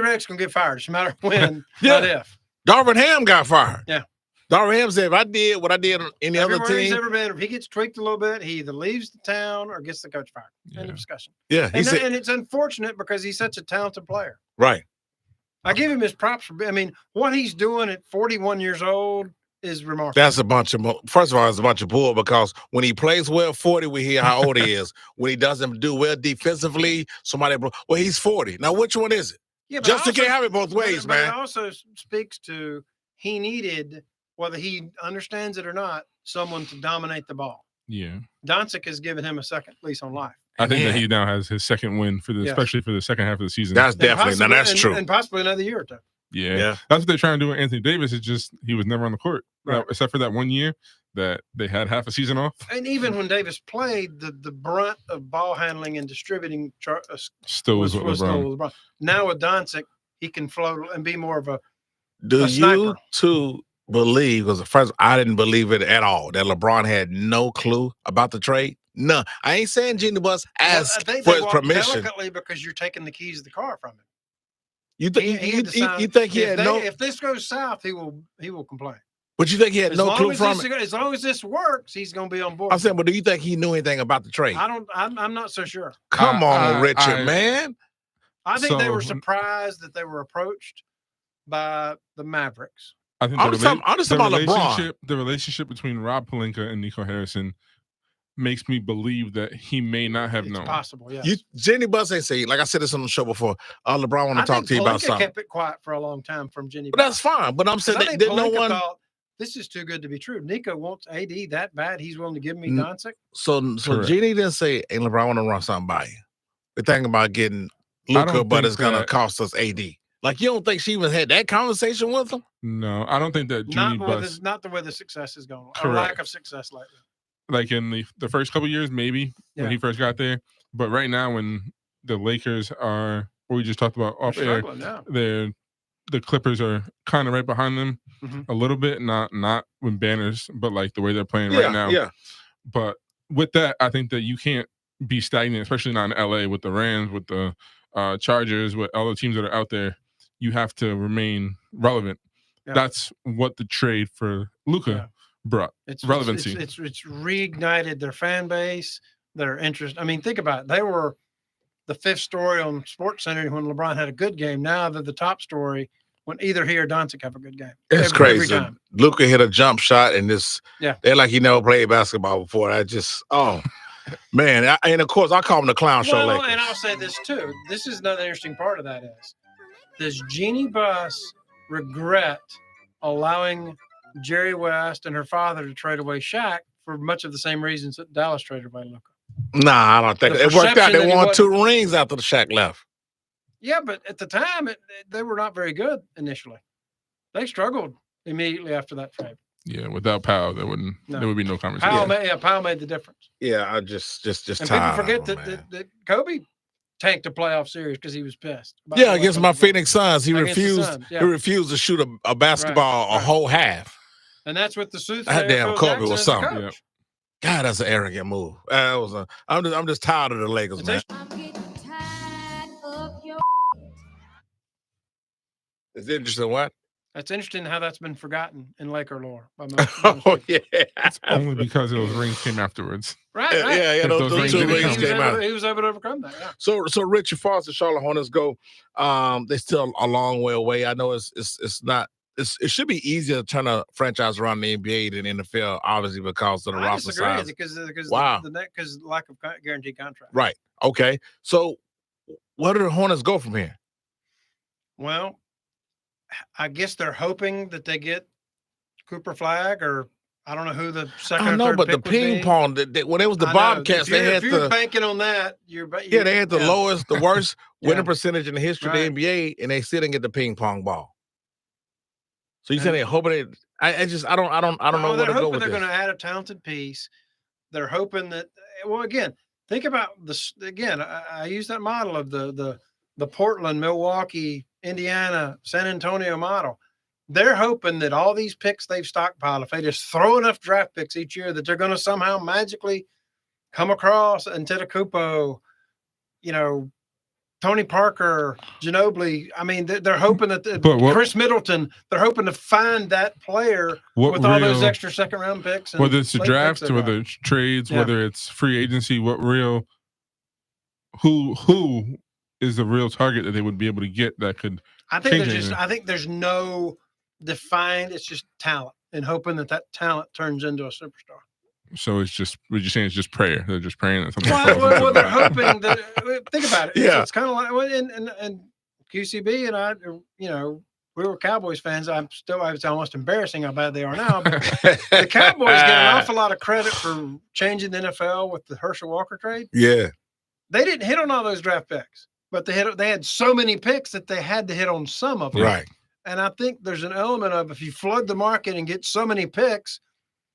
Redick's gonna get fired. It's a matter of when, not if. Darvin Ham got fired. Yeah. Darvin Ham said, if I did what I did on any other team. He's ever been, if he gets tweaked a little bit, he either leaves the town or gets the coach fired. End of discussion. Yeah. And it's unfortunate because he's such a talented player. Right. I give him his props. What he's doing at 41 years old is remarkable. That's first of all, it's a bunch of bull because when he plays well, 40, we hear how old he is. When he doesn't do well defensively, he's 40. Now, which one is it? Yeah, Justin can't have it both ways, man. It also speaks to he needed, whether he understands it or not, someone to dominate the ball. Yeah. Doncic has given him a second lease on life. I think that he now has his second win especially for the second half of the season. That's definitely that's true. And possibly another year or two. Yeah. That's what they're trying to do with Anthony Davis. It's just he was never on the court. Right. Except for that 1 year that they had half a season off. And even when Davis played, the brunt of ball handling and distributing still was LeBron. Now with Doncic, he can float and be more of a sniper. You two believe, because at first I didn't believe it at all, that LeBron had no clue about the trade? No. I ain't saying Genie Bus asked for his permission. Delicately because you're taking the keys of the car from him. You think he had no? If this goes south, he will complain. But you think he had no clue from it? As long as this works, he's going to be on board. I'm saying, but do you think he knew anything about the trade? I'm not so sure. Come on, Richard, man. I think they were surprised that they were approached by the Mavericks. I think the relationship between Rob Pelinka and Nico Harrison makes me believe that he may not have known. It's possible, yeah. Jenny Buss ain't say, like I said this on the show before, LeBron want to talk to you about something. Kept it quiet for a long time from Jenny Buss. But that's fine. But I'm saying that no one thought, this is too good to be true. Nico wants AD that bad. He's willing to give me Doncic. So Jenny didn't say, hey, LeBron, I want to run something by you. We're thinking about getting Luka, but it's going to cost us AD. Like, you don't think she even had that conversation with him? No, I don't think that Jenny Buss. Not the way the success is going. Correct. Or lack of success lately. Like in the first couple of years, maybe when he first got there. But right now, when the Lakers are, what we just talked about off air, the Clippers are kind of right behind them a little bit. Not with banners, but like the way they're playing right now. Yeah. But with that, I think that you can't be stagnant, especially not in LA with the Rams, with the Chargers, with all the teams that are out there. You have to remain relevant. Yeah. That's what the trade for Luka brought. It's relevancy. It's reignited their fan base, their interest. I mean, think about it. They were the fifth story on SportsCenter when LeBron had a good game. Now they're the top story when either he or Doncic have a good game. It's crazy. Luka hit a jump shot and they're like he never played basketball before. Man. And of course, I call him the clown show Lakers. And I'll say this too. This is another interesting part of that is, does Jeannie Buss regret allowing Jerry West and her father to trade away Shaq for much of the same reasons that Dallas traded away Luka? Nah, I don't think it worked out. They won 2 rings after the Shaq left. Yeah, but at the time, they were not very good initially. They struggled immediately after that trade. Yeah, without Powell, there would be no conversation. Powell made the difference. Yeah, I just And tired people forget of him, that Kobe tanked a playoff series because he was pissed. Yeah, against my Phoenix Suns, he Against the refused. Suns, yeah. He refused to shoot a basketball a whole half. And that's what the That soothsayer damn Phil Kobe Jackson was is the something. coach. God, that's an arrogant move. I'm just tired of the Lakers, man. I'm getting tired of your. It's interesting. What? That's interesting how that's been forgotten in Laker lore by most Oh people. yeah, It's only because those rings came afterwards. Right. Yeah. Those rings two didn't rings come. came out. He was able to overcome that. Yeah. So Rich, as far as the Charlotte Hornets go, they're still a long way away. I know it's not. It should be easier to turn a franchise around in the NBA than in the NFL, obviously because of the I roster disagree size. because Wow. because lack of guaranteed contract. Right. Okay. So where do the Hornets go from here? Well, I guess they're hoping that they get Cooper Flag, or I don't know who the second I or know, third but the pick would be. ping pong, when it was the I know. Bobcats, if you're banking on that, they had the lowest, the worst winning Yeah. percentage in the history Right. of the NBA, and they still didn't get the ping pong ball. So you saying they're hoping it? I don't know where to go with they're this. going to add a talented piece. They're hoping that. Well, again, think about this. Again, I use that model of the Portland, Milwaukee, Indiana, San Antonio model. They're hoping that all these picks they've stockpiled, if they just throw enough draft picks each year, that they're going to somehow magically come across Antetokounmpo, Tony Parker, Ginobili. I mean, they're hoping that Chris Middleton. They're hoping to find that player with all those extra second round picks. And whether it's the draft, whether it's trades, whether it's free agency, who is the real target that they would be able to get that could? I think there's no defined. It's just talent, and hoping that talent turns into a superstar. So it's just, what you're saying is just prayer. They're just praying that something. Well, they're hoping that. Think about it. Yeah, it's kind of like and QCB and I, we were Cowboys fans. It's almost embarrassing how bad they are now. But the Cowboys get an awful lot of credit for changing the NFL with the Herschel Walker trade. Yeah, they didn't hit on all those draft picks, but they had so many picks that they had to hit on some of them. Right. And I think there's an element of, if you flood the market and get so many picks,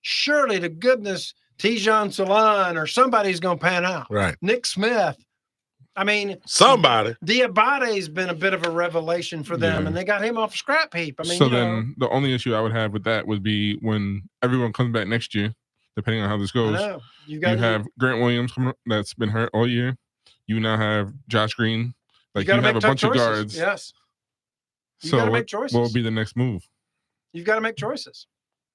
surely to goodness, Tijon Salon or somebody's going to pan out. Right. Nick Smith. I mean, somebody. Diabate's been a bit of a revelation for them, and they got him off a scrap heap. I mean, so then the only issue I would have with that would be when everyone comes back next year, depending on how this goes. You have Grant Williams that's been hurt all year. You now have Josh Green. Like, you have a bunch of guards. Yes. You so got to make choices. What would be the next move? You've got to make choices.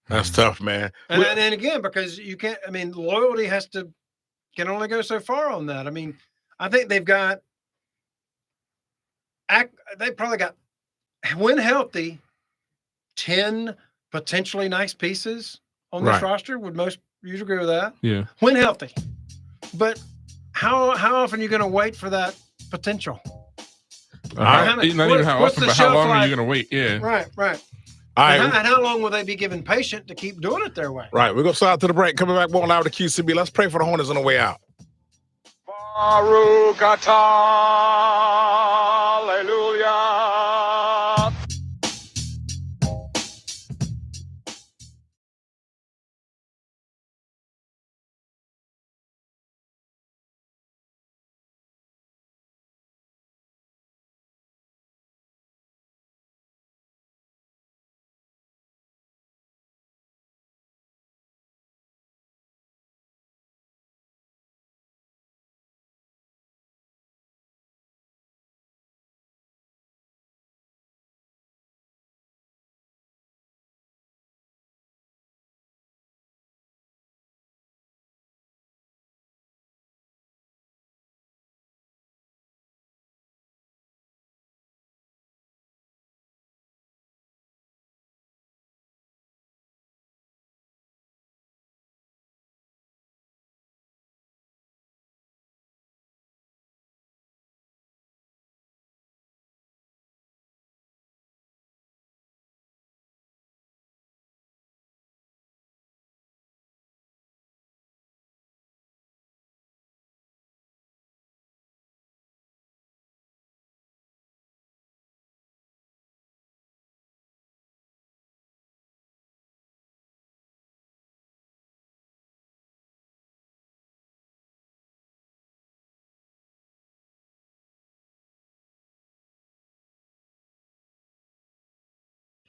That's tough, man. And again, because you can't. I mean, loyalty can only go so far on that. I mean, I think they probably got, when healthy, 10 potentially nice pieces on this roster. Would most you agree with that? Yeah. When healthy, but how often are you going to wait for that potential? Not even how often, but how long are you going to wait? Yeah. Right. All right. And how long will they be given patient to keep doing it their way? Right. We're going to start to the break. Coming back, more live to QCB. Let's pray for the Hornets on the way out. Baruch atah, hallelujah.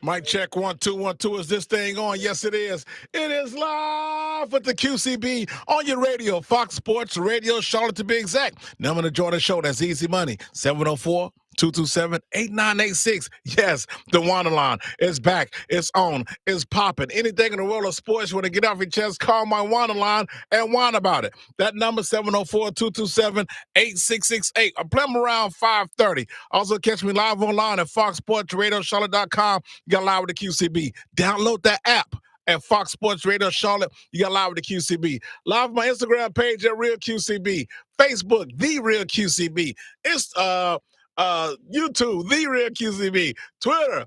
Mic check 1 2 1 2. Is this thing on? Yes, it is. It is live with the QCB on your radio, Fox Sports Radio, Charlotte to be exact. Number to join the show. That's easy money. 704-227-8986. Yes, the WHINER line is back. It's on. It's popping. Anything in the world of sports you want to get off your chest, call my WHINER line and whine about it. That number 704-227-8668. I play them around 5:30. Also catch me live online at foxsportsradiocharlotte.com. You got live with the QCB. Download that app at Fox Sports Radio Charlotte. You got live with the QCB. Live on my Instagram page at Real QCB. Facebook, The Real QCB. It's YouTube, The Real QCB. Twitter,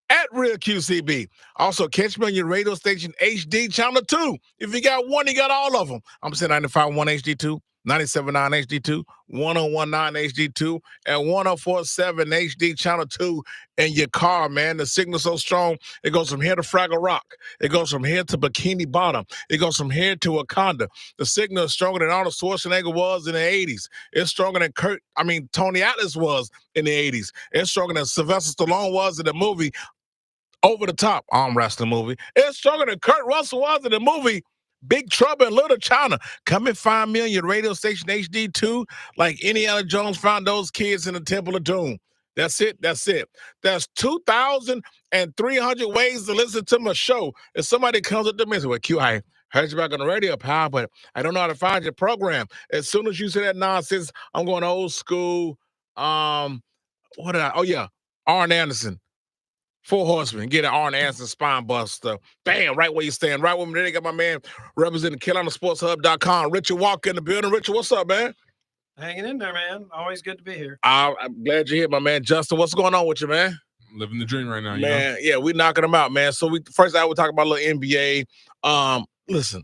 at Real QCB. Also, catch me on your radio station, HD Channel 2. If you got one, you got all of them. I'm saying 95.1 HD2, 97.9 HD2, 101.9 HD2, and 104.7 HD Channel 2 in your car, man. The signal's so strong, it goes from here to Fraggle Rock. It goes from here to Bikini Bottom. It goes from here to Wakanda. The signal is stronger than Arnold Schwarzenegger was in the 80s. It's stronger than Tony Atlas was in the 80s. It's stronger than Sylvester Stallone was in the movie Over the Top, arm wrestling movie. It's stronger than Kurt Russell was in the movie Big Trouble in Little China. Come and find me on your radio station HD2 like Indiana Jones found those kids in the Temple of Doom. That's it. That's it. There's 2,300 ways to listen to my show. If somebody comes up to me and says, well, Q, I heard you back on the radio, pal, but I don't know how to find your program. As soon as you say that nonsense, I'm going old school. Arn Anderson. Four Horsemen, get an Arn Anderson spine buster. Bam, right where you stand. Right with me. They got my man representing CarolinaSportsHub.com. Richard Walker in the building. Richard, what's up, man? Hanging in there, man. Always good to be here. I'm glad you're here, my man. Justin, what's going on with you, man? Living the dream right now, man. Yeah, we knocking them out, man. So first I would talk about a little NBA. Listen,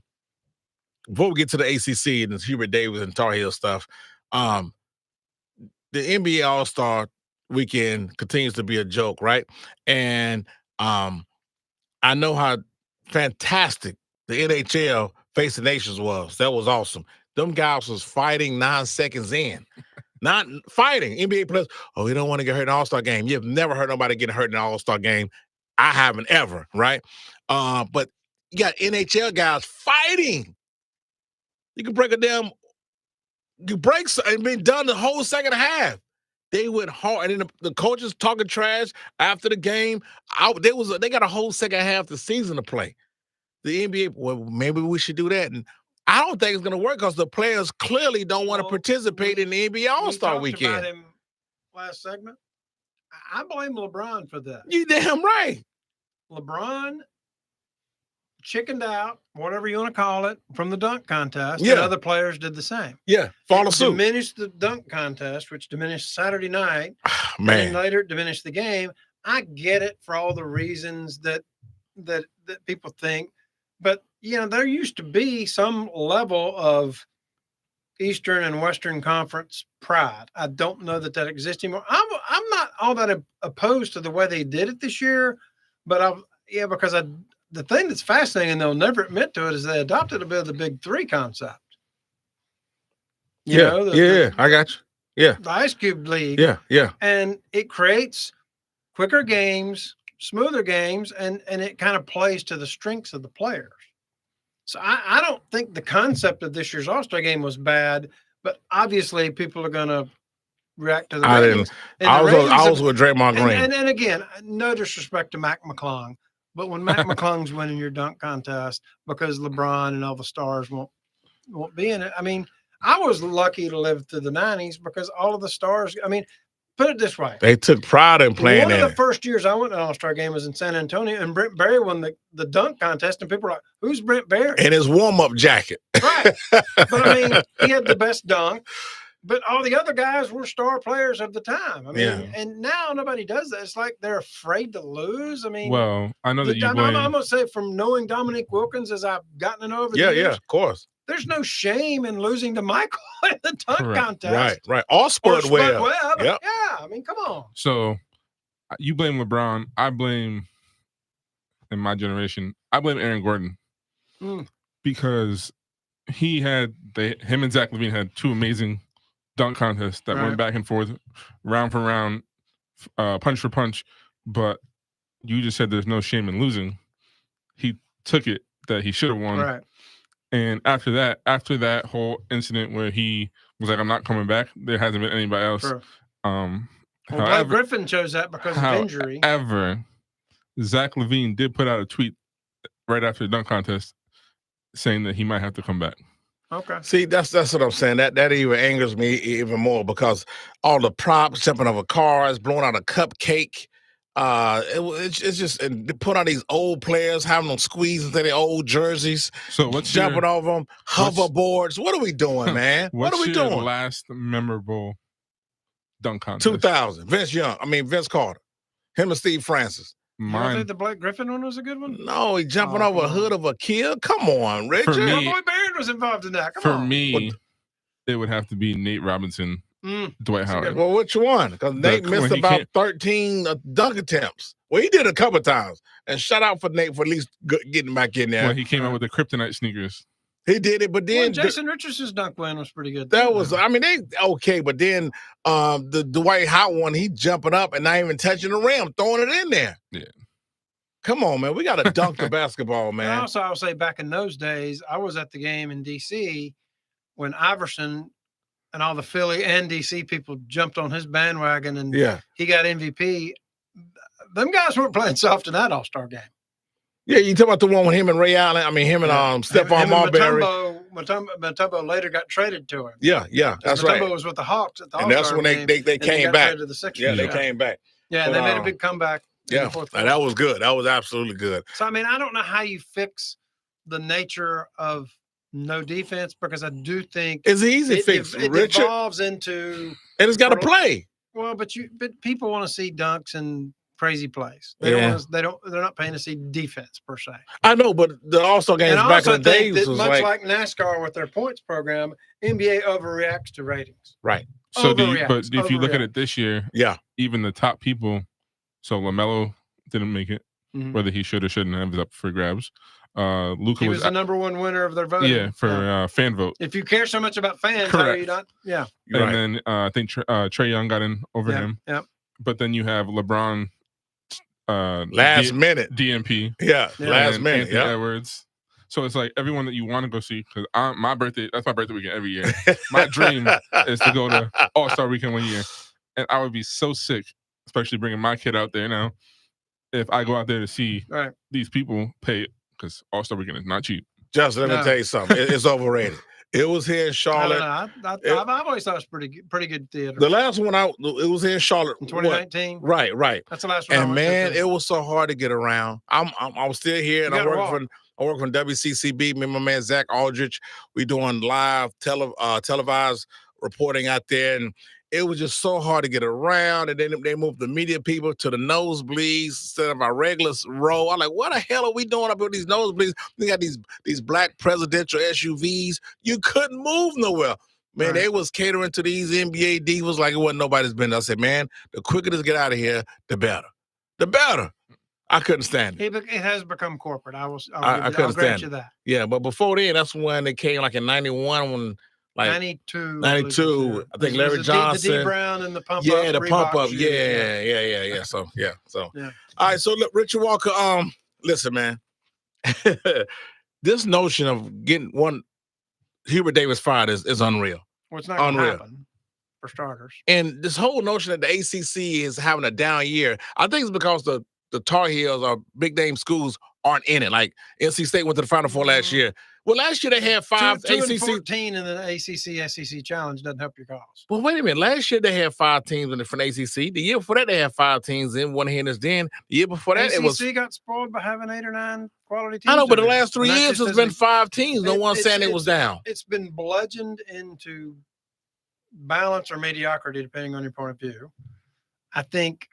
before we get to the ACC and the Hubert Davis and Tar Heel stuff, the NBA All-Star weekend continues to be a joke, right? And I know how fantastic the NHL Face the Nations was. That was awesome. Them guys was fighting 9 seconds in. Not fighting. NBA players, we don't want to get hurt in an All-Star game. You've never heard nobody getting hurt in an All-Star game. I haven't ever, right? But you got NHL guys fighting. You can break and been done the whole second half. They went hard, and then the coaches talking trash after the game. They got a whole second half of the season to play. The NBA, well, maybe we should do that. And I don't think it's going to work because the players clearly don't want to participate in the NBA All-Star weekend. About him last segment. I blame LeBron for that. You damn right. LeBron chickened out, whatever you want to call it, from the dunk contest. Yeah. And other players did the same. Yeah, follow suit. Diminished the dunk contest, which diminished Saturday night. Man. And later diminished the game. I get it for all the reasons that people think. But, there used to be some level of Eastern and Western Conference pride. I don't know that exists anymore. I'm not all that opposed to the way they did it this year, but because the thing that's fascinating, and they'll never admit to it, is they adopted a bit of the Big Three concept. I got you. Yeah. The Ice Cube League. Yeah. And it creates quicker games, smoother games, and it kind of plays to the strengths of the players. So I don't think the concept of this year's All-Star game was bad, but obviously people are going to react to the ratings. I was with Draymond Green. And again, no disrespect to Mac McClung, but when Mac McClung's winning your dunk contest because LeBron and all the stars won't be in it. I mean, I was lucky to live through the 90s because all of the stars, put it this way. They took pride in playing One of the first years I went to an All-Star game was in San Antonio, and Brent Barry won the dunk contest, and people were like, who's Brent Barry? And his warm-up jacket. Right. But, he had the best dunk. But all the other guys were star players of the time. And now nobody does that. It's like they're afraid to lose. Well, I know that you blame. I'm going to say from knowing Dominique Wilkins as I've gotten to know over the years. Yeah, of course. There's no shame in losing to Michael in the dunk contest. Right. All Spud Webb. Yep. Yeah, come on. So you blame LeBron. I blame, in my generation, Aaron Gordon. Because him and Zach LaVine had two amazing dunk contests that went back and forth, round for round, punch for punch. But you just said there's no shame in losing. He took it that he should have won. Right. And after that whole incident where he was like, I'm not coming back, there hasn't been anybody else. True. Well, Blake Griffin chose that because of injury. However, Zach LaVine did put out a tweet right after the dunk contest saying that he might have to come back. Okay. See, that's what I'm saying. That even angers me even more because all the props, jumping over cars, blowing out a cupcake. It's just and put on these old players, having them squeeze into their old jerseys. So what's jumping over them, hoverboards? What are we doing, man? What are we doing? Last memorable dunk contest? 2000. Vince Carter. Him and Steve Francis. You don't think the Blake Griffin one was a good one? No, he jumping over a hood of a kid. Come on, Richard. For me, my boy Barron was involved in that. Come on. It would have to be Nate Robinson, Dwight Howard. Well, which one? Because Nate missed about 13 dunk attempts. Well, he did a couple times. And shout out for Nate for at least getting back in there. Well, he came out with the kryptonite sneakers. He did it, but then Jason Richardson's dunk win was pretty good. That was, they okay, but then the Dwight Howard one, he jumping up and not even touching the rim, throwing it in there. Yeah. Come on, man. We got to dunk the basketball, man. And also, I'll say back in those days, I was at the game in D.C. when Iverson and all the Philly and D.C. people jumped on his bandwagon and he got MVP. Them guys weren't playing soft in that All-Star game. Yeah, you talking about the one with him and Ray Allen? Him and Stephon Marbury. Mutombo later got traded to him. Yeah, that's right. Mutombo was with the Hawks at the and that's when they came back. To the yeah, they came back. Yeah, and they made a big comeback. Yeah, and that was good. That was absolutely good. So, I don't know how you fix the nature of no defense because I do think it's easy to fix. It Richard. Evolves into and it's got to play. Well, but people want to see dunks and crazy plays. They're not paying to see defense per se. I know, but the All-Star games back in the days was much like NASCAR with their points program, NBA overreacts to ratings. Right. So, but if you look at it this year, even the top people. So LaMelo didn't make it, whether he should or shouldn't have, was up for grabs. Luka was the number one winner of their vote. Yeah, for fan vote. If you care so much about fans, how are you not? Yeah. And then I think Trae Young got in over him. Yeah. But then you have LeBron. Last minute DMP. Yeah, last minute. Anthony Edwards. So it's like everyone that you want to go see because that's my birthday weekend every year. My dream is to go to All-Star weekend one year, and I would be so sick. Especially bringing my kid out there now. If I go out there to see these people pay, because All-Star Weekend is not cheap. Just let me tell you something. It's overrated. It was here in Charlotte. I've always thought it was pretty good theater. The last one it was here in Charlotte in 2019. Right. That's the last one. And man, it was so hard to get around. I'm still here, and I work for WCCB. Me and my man Zach Aldrich. We doing live televised reporting out there, and it was just so hard to get around, and then they moved the media people to the nosebleeds instead of our regular row. I'm like, what the hell are we doing up with these nosebleeds? We got these black presidential SUVs. You couldn't move nowhere. Man, they was catering to these NBA divas like it wasn't nobody's business. I said, man, the quicker this get out of here, the better. The better. I couldn't stand it. It has become corporate. I'll couldn't grant stand you that. Yeah, but before then, that's when they came like in 91 when. Like 92, I think Larry Johnson, the D Brown, and the pump up. Yeah, the pump up. Yeah. So. All right. So look, Richard Walker. Listen, man. This notion of getting one Hubert Davis fired is unreal. Well, it's not going to happen for starters. And this whole notion that the ACC is having a down year, I think it's because the Tar Heels or big name schools aren't in it. Like NC State went to the Final Four last year. Well, last year they had 5 two ACC. and 14 in the ACC SEC challenge doesn't help your cause. Well, wait a minute. Last year they had 5 teams in the ACC. The year before that they had 5 teams in one hand is then. The year before that it was. ACC got spoiled by having 8 or 9 quality teams. I know, but the last 3 years has been 5 teams. No one's saying it was down. It's been bludgeoned into balance or mediocrity, depending on your point of view. I think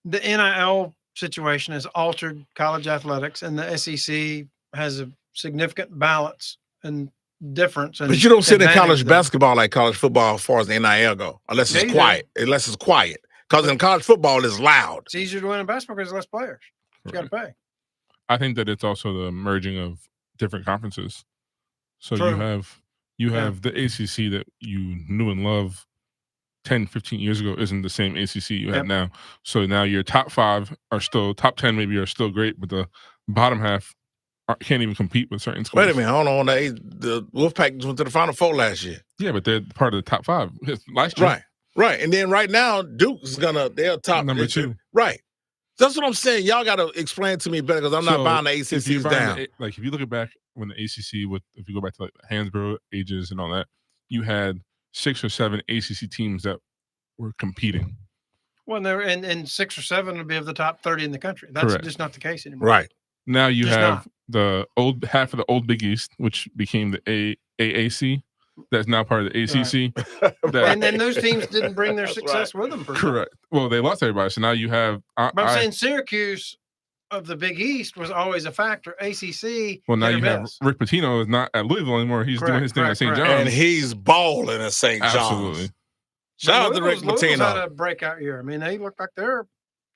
the NIL situation has altered college athletics, and the SEC has a significant balance and difference. But you don't sit in college basketball like college football as far as the NIL go, unless it's quiet. Because in college football, it's loud. It's easier to win in basketball because there's less players. You got to pay. I think that it's also the merging of different conferences. So you have the ACC that you knew and love 10, 15 years ago isn't the same ACC you Yep. have now. So now your top 5 are still top 10, maybe are still great, but the bottom half can't even compete with certain schools. Wait a minute, hold on. The Wolfpack just went to the Final Four last year. Yeah, but they're part of the top 5 last year. Right. And then right now, Duke's they're top number 2. Right. That's what I'm saying. Y'all got to explain to me better because I'm not buying the ACC's down. Like if you look at back when the ACC if you go back to like the Hansborough ages and all that, you had 6 or 7 ACC teams that were competing. Well, and 6 or 7 would be of the top 30 in the country. That's just not the case anymore. Right. Now you have the old half of the old Big East, which became the AAC. That's now part of the ACC. Right. And then those teams didn't bring their success with them. Correct. Well, they lost everybody. So now you have. But I'm saying Syracuse of the Big East was always a factor. ACC. Well, now you have Rick Pitino is not at Louisville anymore. He's doing his thing at St. John's. And he's balling at St. John's. Absolutely. Shout out to Rick Pitino. Louisville's had a breakout year. I mean, they look like they're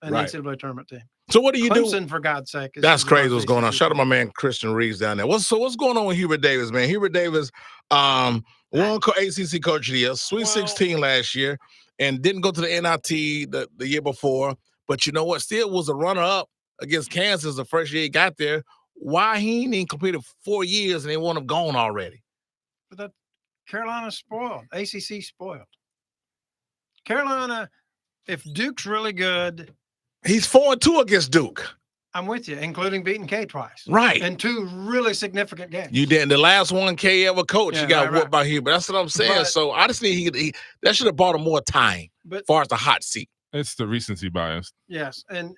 an NCAA tournament team. So what do you do? Clemson, for God's sake. That's crazy what's going on. Shout out to my man Christian Reeves down there. What's going on with Hubert Davis, man? Hubert Davis won ACC Coach of the Year, Sweet 16 last year, and didn't go to the NIT the year before. But you know what? Still was a runner-up against Kansas the first year he got there. Why he ain't completed 4 years and they want him gone already? But that Carolina's spoiled. ACC spoiled. Carolina, if Duke's really good. He's 4-2 against Duke. I'm with you, including beating K twice. Right. And 2 really significant games. You did. The last one K ever coached, he got whooped by Hubert. That's what I'm saying. So I just think he that should have bought him more time as far as the hot seat. It's the recency bias. Yes. And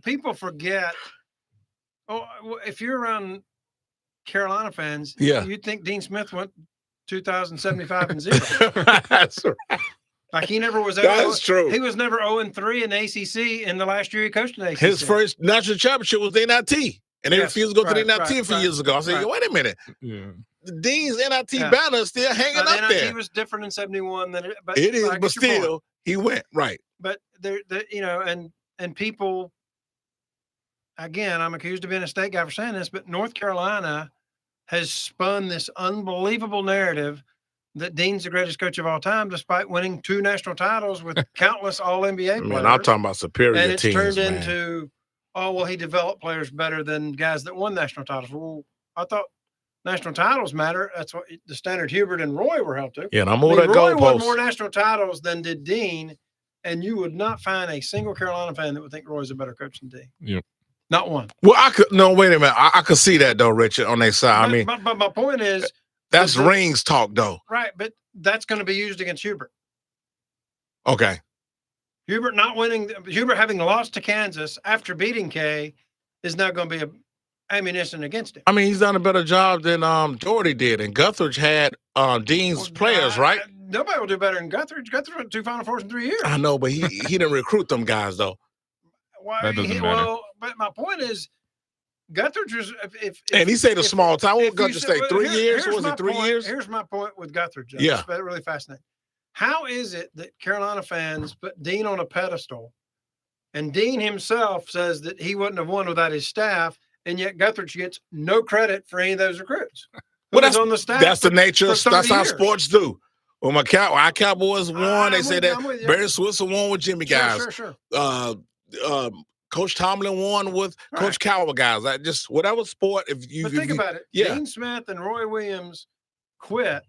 people forget. Oh, if you're around Carolina fans, you'd think Dean Smith went 2,075-0. That's right. Like he never was. That's true. He was never 0-3 in the ACC in the last year he coached in the ACC. His first national championship was the NIT, and they refused to go to the NIT a few years ago. I said, wait a minute. Yeah. The Dean's NIT banner is still hanging up NIT there. He was different in 71 than it. But it is, but still, he went right. But and people. Again, I'm accused of being a state guy for saying this, but North Carolina has spun this unbelievable narrative that Dean's the greatest coach of all time, despite winning 2 national titles with countless All-NBA players. Man, I'm talking about superior and it's teams, turned man. into, he developed players better than guys that won national titles. Well, I thought national titles matter. That's what the standard Hubert and Roy were held to. Yeah, and I'm over that goalpost. Roy won more national titles than did Dean, and you would not find a single Carolina fan that would think Roy's a better coach than Dean. Yep. Not one. Well, wait a minute. I could see that though, Richard, on their side. But my point is, that's rings talk though. Right, but that's going to be used against Hubert. Okay. Hubert having lost to Kansas after beating K is now going to be a ammunition against him. I mean, he's done a better job than Doherty did, and Guthridge had Dean's players, right? Nobody will do better than Guthridge. Guthridge went 2 Final Fours in 3 years. I know, but he didn't recruit them guys though. That doesn't matter. But my point is, Guthridge was and he stayed a small time. What Guthridge stay 3 years? Was it 3 years? Here's my point with Guthridge. Yeah, it's really fascinating. How is it that Carolina fans put Dean on a pedestal, and Dean himself says that he wouldn't have won without his staff, and yet Guthridge gets no credit for any of those recruits? Well, that's on the staff. That's the nature. That's how sports do. When our Cowboys won, they say that Barry Switzer won with Jimmy guys. Sure. Coach Tomlin won with Coach Cowboy guys. Like just whatever sport. But think about it. Yeah. Dean Smith and Roy Williams quit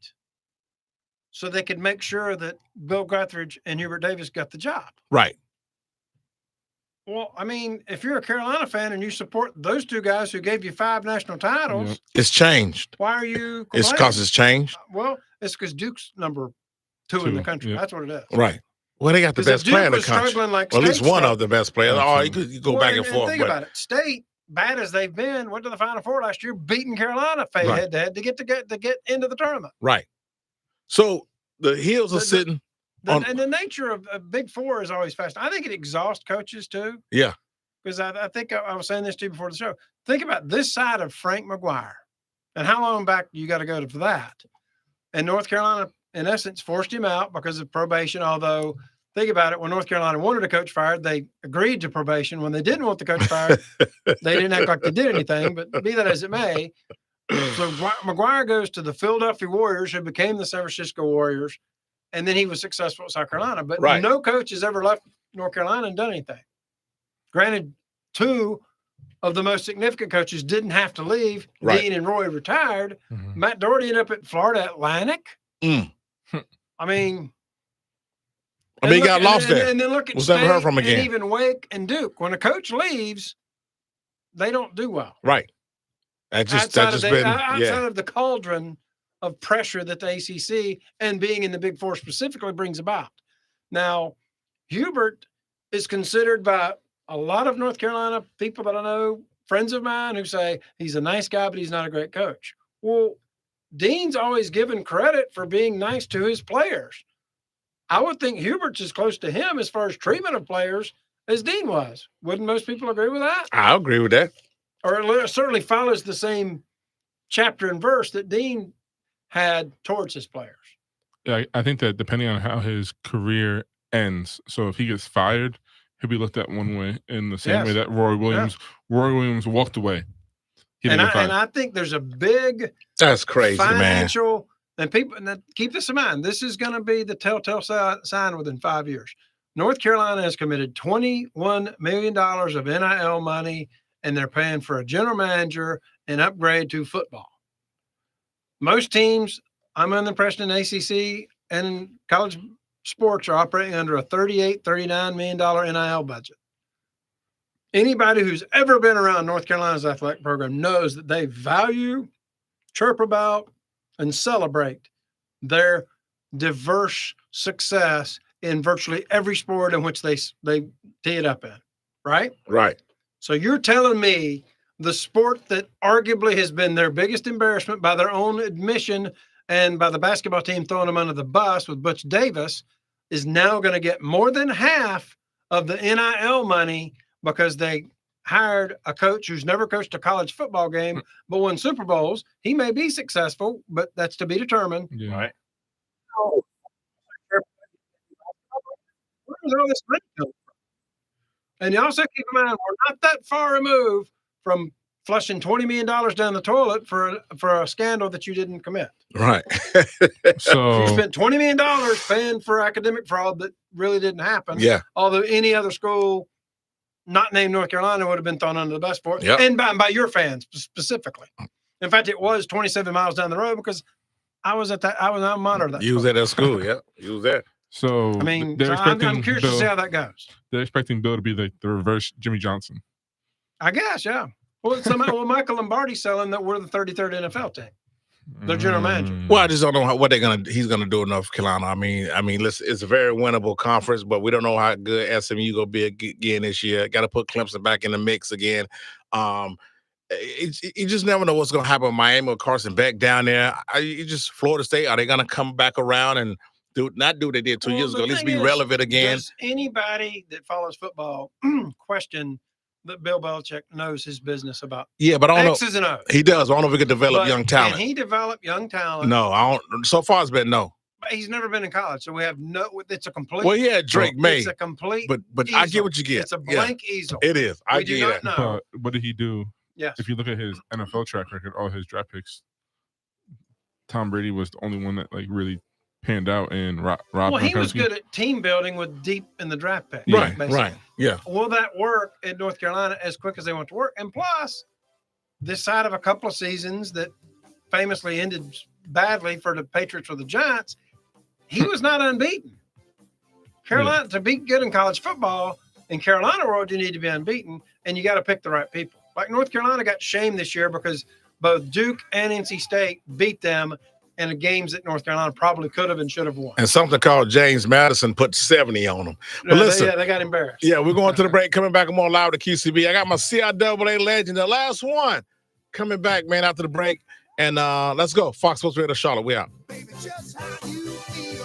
so they could make sure that Bill Guthridge and Hubert Davis got the job. Right. Well, I mean, if you're a Carolina fan and you support those 2 guys who gave you 5 national titles, it's changed. Why are you complaining? It's because it's changed. Well, it's because Duke's number 2 in the country. That's what it is. Right. Well, they got the best player in the country. Like at least one of the best players. You go back and forth. Think about it. State, bad as they've been, went to the Final Four last year, beating Carolina head to head to get into the tournament. Right. So the Heels are sitting. And the nature of a Big Four is always fascinating. I think it exhausts coaches too. Yeah. Because I think I was saying this to you before the show. Think about this side of Frank McGuire, and how long back you got to go for that. And North Carolina, in essence, forced him out because of probation. Although, think about it, when North Carolina wanted a coach fired, they agreed to probation. When they didn't want the coach fired, they didn't act like they did anything. But be that as it may, so McGuire goes to the Philadelphia Warriors, who became the San Francisco Warriors. and then he was successful at South Carolina. But Right. no coach has ever left North Carolina and done anything. Granted, 2 of the most significant coaches didn't have to leave. Right. Dean and Roy retired. Mm-hmm. Matt Doherty ended up at Florida Atlantic. Mm. I mean, he got lost there. And then look at Was never heard State from again. and even Wake and Duke. When a coach leaves, they don't do well. Right. Outside of the cauldron of pressure that the ACC and being in the Big Four specifically brings about. Now, Hubert is considered by a lot of North Carolina people that I know, friends of mine, who say he's a nice guy, but he's not a great coach. Well, Dean's always given credit for being nice to his players. I would think Hubert's as close to him as far as treatment of players as Dean was. Wouldn't most people agree with that? I agree with that. Or it certainly follows the same chapter and verse that Dean had towards his players. Yeah, I think that depending on how his career ends, so if he gets fired, he'll be looked at one way in the same way that Roy Williams walked away. And I think there's a big that's crazy financial and people, and keep this in mind. This is going to be the telltale sign within 5 years. North Carolina has committed $21 million of NIL money, and they're paying for a general manager and upgrade to football. Most teams, I'm under the impression in ACC and in college sports, are operating under a $38, $39 million NIL budget. Anybody who's ever been around North Carolina's athletic program knows that they value, chirp about, and celebrate their diverse success in virtually every sport in which they tee it up in, right? Right. So you're telling me the sport that arguably has been their biggest embarrassment by their own admission and by the basketball team throwing them under the bus with Butch Davis is now going to get more than half of the NIL money because they hired a coach who's never coached a college football game but won Super Bowls. He may be successful, but that's to be determined. Yeah. Right. Where does all this money come from? And you also keep in mind, we're not that far removed from flushing $20 million down the toilet for a scandal that you didn't commit. Right. So you spent $20 million paying for academic fraud that really didn't happen. Yeah. Although any other school not named North Carolina would have been thrown under the bus for it. Yep. And by your fans specifically. In fact, it was 27 miles down the road because I was on monitor that. You was at that school, yeah. You was there. So I mean, they're expecting I'm curious Bill, to see how that goes. They're expecting Bill to be the reverse Jimmy Johnson. I guess, yeah. Well, Michael Lombardi's selling that we're the 33rd NFL team. Their general manager. Well, I just don't know what he's gonna do in North Carolina. I mean, listen, it's a very winnable conference, but we don't know how good SMU gonna be again this year. Got to put Clemson back in the mix again. You just never know what's gonna happen with Miami or Carson Beck down there. Florida State, are they gonna come back around and not do what they did 2 years ago? At least be relevant again. Does anybody that follows football question that Bill Belichick knows his business about? Yeah, but I don't X's know. and O's. He does. I don't know if he could develop young talent. Can he develop young talent? No, I don't. So far, it's been no. He's never been in college, so we have no. It's a complete. Well, yeah, Drake May. It's a complete. But I get what you get. It's a blank easel. It is. I get that. Know. But what did he do? Yes. If you look at his NFL track record, all his draft picks, Tom Brady was the only one that really panned out. And Rob. Well, he was good at team building with deep in the draft pick. Right. Basically. Right. Yeah. Will that work in North Carolina as quick as they want to work? And plus, this side of a couple of seasons that famously ended badly for the Patriots or the Giants, he was not unbeaten. Carolina, to be good in college football, in Carolina world, you need to be unbeaten, and you got to pick the right people. Like North Carolina got shamed this year because both Duke and NC State beat them in the games that North Carolina probably could have and should have won. And something called James Madison put 70 on them. But listen, they got embarrassed. Yeah, we're going to the break. Coming back, I'm on live to QCB. I got my CIAA legend, the last one, coming back, man, after the break. And let's go. Fox Sports Radio Charlotte. We out. Baby, just how you feel.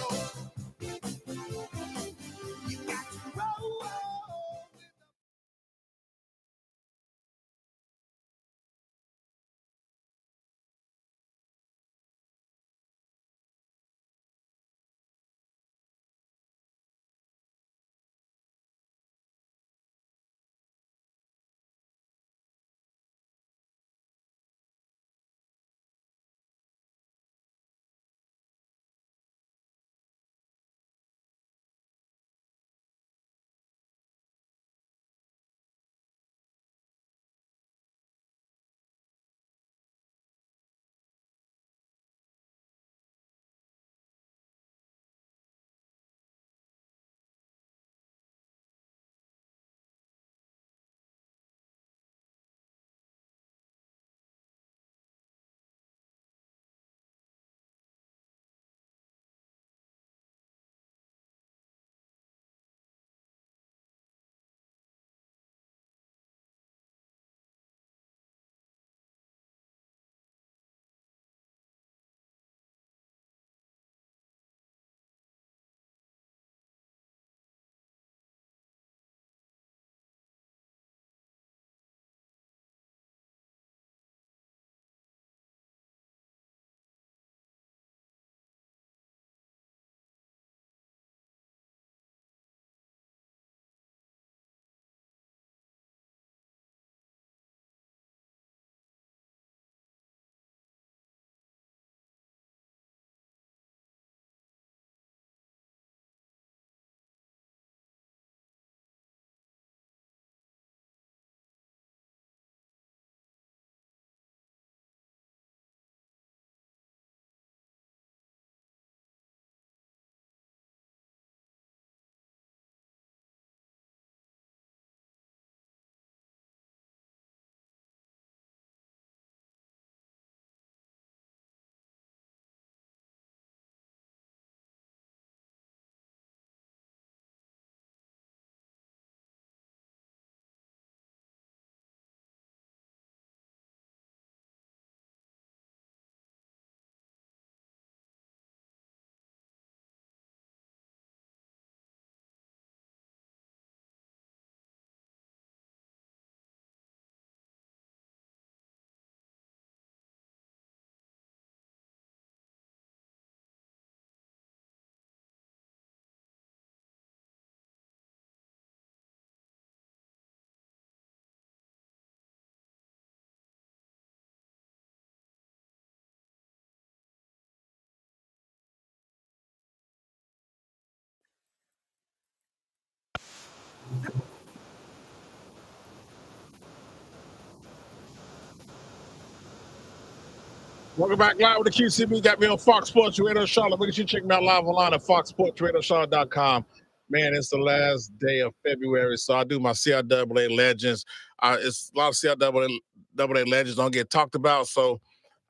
Welcome back live with the QCB. Got me on Fox Sports Radio Charlotte. Make sure you check me out live online at foxsportsradiocharlotte.com. Man, it's the last day of February, so I do my CIAA Legends. It's a lot of CIAA Legends don't get talked about, so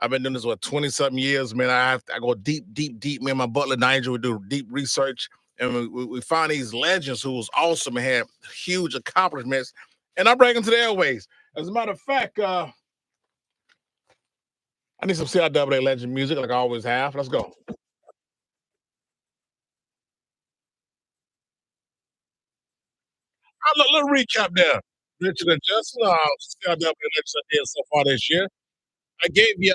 I've been doing this, 20-something years, man. I go deep. Me and my butler, Nigel, we do deep research, and we find these legends who was awesome and had huge accomplishments, and I bring them to the airways. As a matter of fact, I need some CIAA legend music like I always have. Let's go. A little recap there. Richard and Justin, CIAA legends I did so far this year. I gave you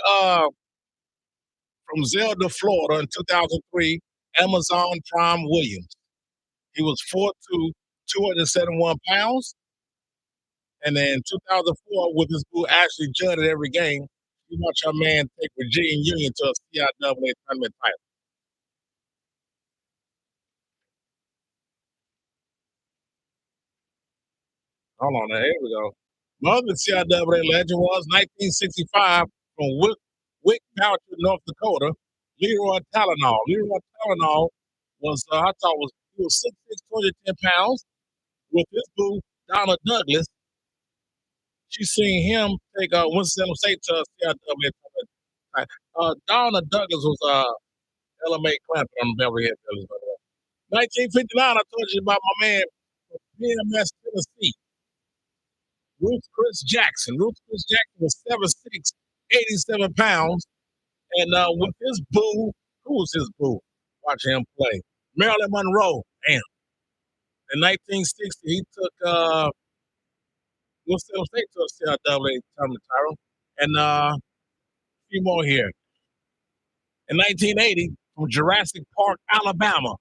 from Zelda, Florida in 2003, Amazon Prime Williams. He was 4'2", 271 pounds. And then 2004, with his boo Ashley Judd at every game, you watch our man take Virginia Union to a CIAA tournament title. Hold on, now, here we go. My other CIAA legend was 1965 from Wick Country, North Dakota, Leroy Talanow. Leroy Talanow was, he was 6'6", 210 pounds. With his boo, Donna Douglas, she seen him take Winston-Salem State to a CIAA tournament. Donna Douglas was LMA Clanton on Beverly Hills, by the way. 1959, I told you about my man from PMS, Tennessee. Ruth Chris Jackson. Ruth Chris Jackson was 7'6", 87 pounds. And with his boo, who was his boo? Watch him play. Marilyn Monroe. Damn. In 1960, he took Winston State to a CIAA tournament title. And a few more here. In 1980, from Jurassic Park, Alabama,